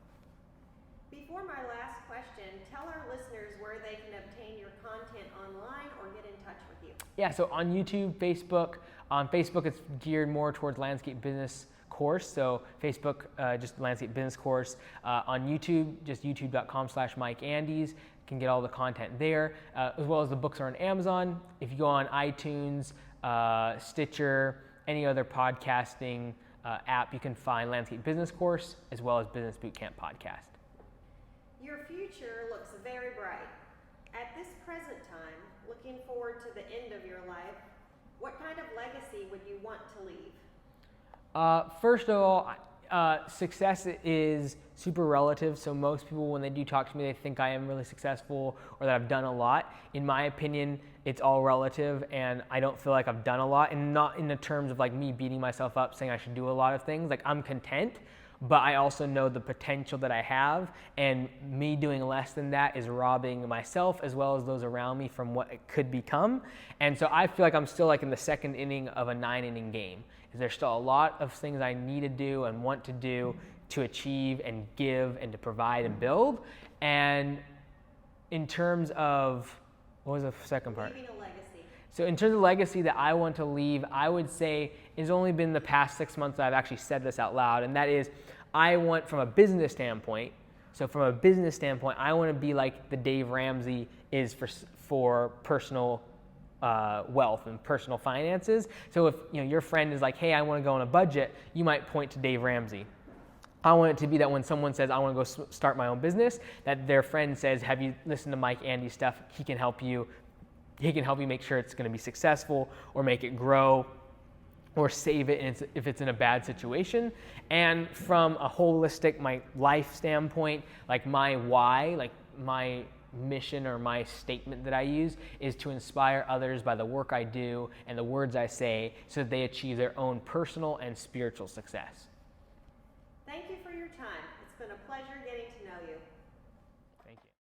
Before my last question, tell our listeners where they can obtain your content online or get in touch with you. Yeah, so on YouTube, Facebook. On Facebook, it's geared more towards landscape business course. So Facebook, just landscape business course. On YouTube, just youtube.com/MikeAndes. Can get all the content there, as well as the books are on Amazon. If you go on iTunes, Stitcher, any other podcasting app, you can find Landscape Business Course as well as Business Bootcamp Podcast. Your future looks very bright. At this present time, looking forward to the end of your life, what kind of legacy would you want to leave? First of all, success is super relative. So most people, when they do talk to me, they think I am really successful or that I've done a lot. In my opinion, it's all relative, and I don't feel like I've done a lot, and not in the terms of like me beating myself up saying I should do a lot of things. Like, I'm content, but I also know the potential that I have, and me doing less than that is robbing myself as well as those around me from what it could become. And so I feel like I'm still like in the second inning of a 9-inning game. There's still a lot of things I need to do and want to do to achieve and give and to provide and build. And in terms of, what was the second part? Leaving a legacy. So in terms of legacy that I want to leave, I would say it's only been the past 6 months that I've actually said this out loud, and that is, I want, from a business standpoint, I want to be like the Dave Ramsey is for personal wealth and personal finances. So if your friend is like, hey, I want to go on a budget, you might point to Dave Ramsey. I want it to be that when someone says, I want to go start my own business, that their friend says, have you listened to Mike Andes stuff? He can help you make sure it's going to be successful, or make it grow, or save it if it's in a bad situation. And from a holistic, my life standpoint, like my why, like my mission or my statement that I use is to inspire others by the work I do and the words I say, so that they achieve their own personal and spiritual success. Thank you for your time. It's been a pleasure getting to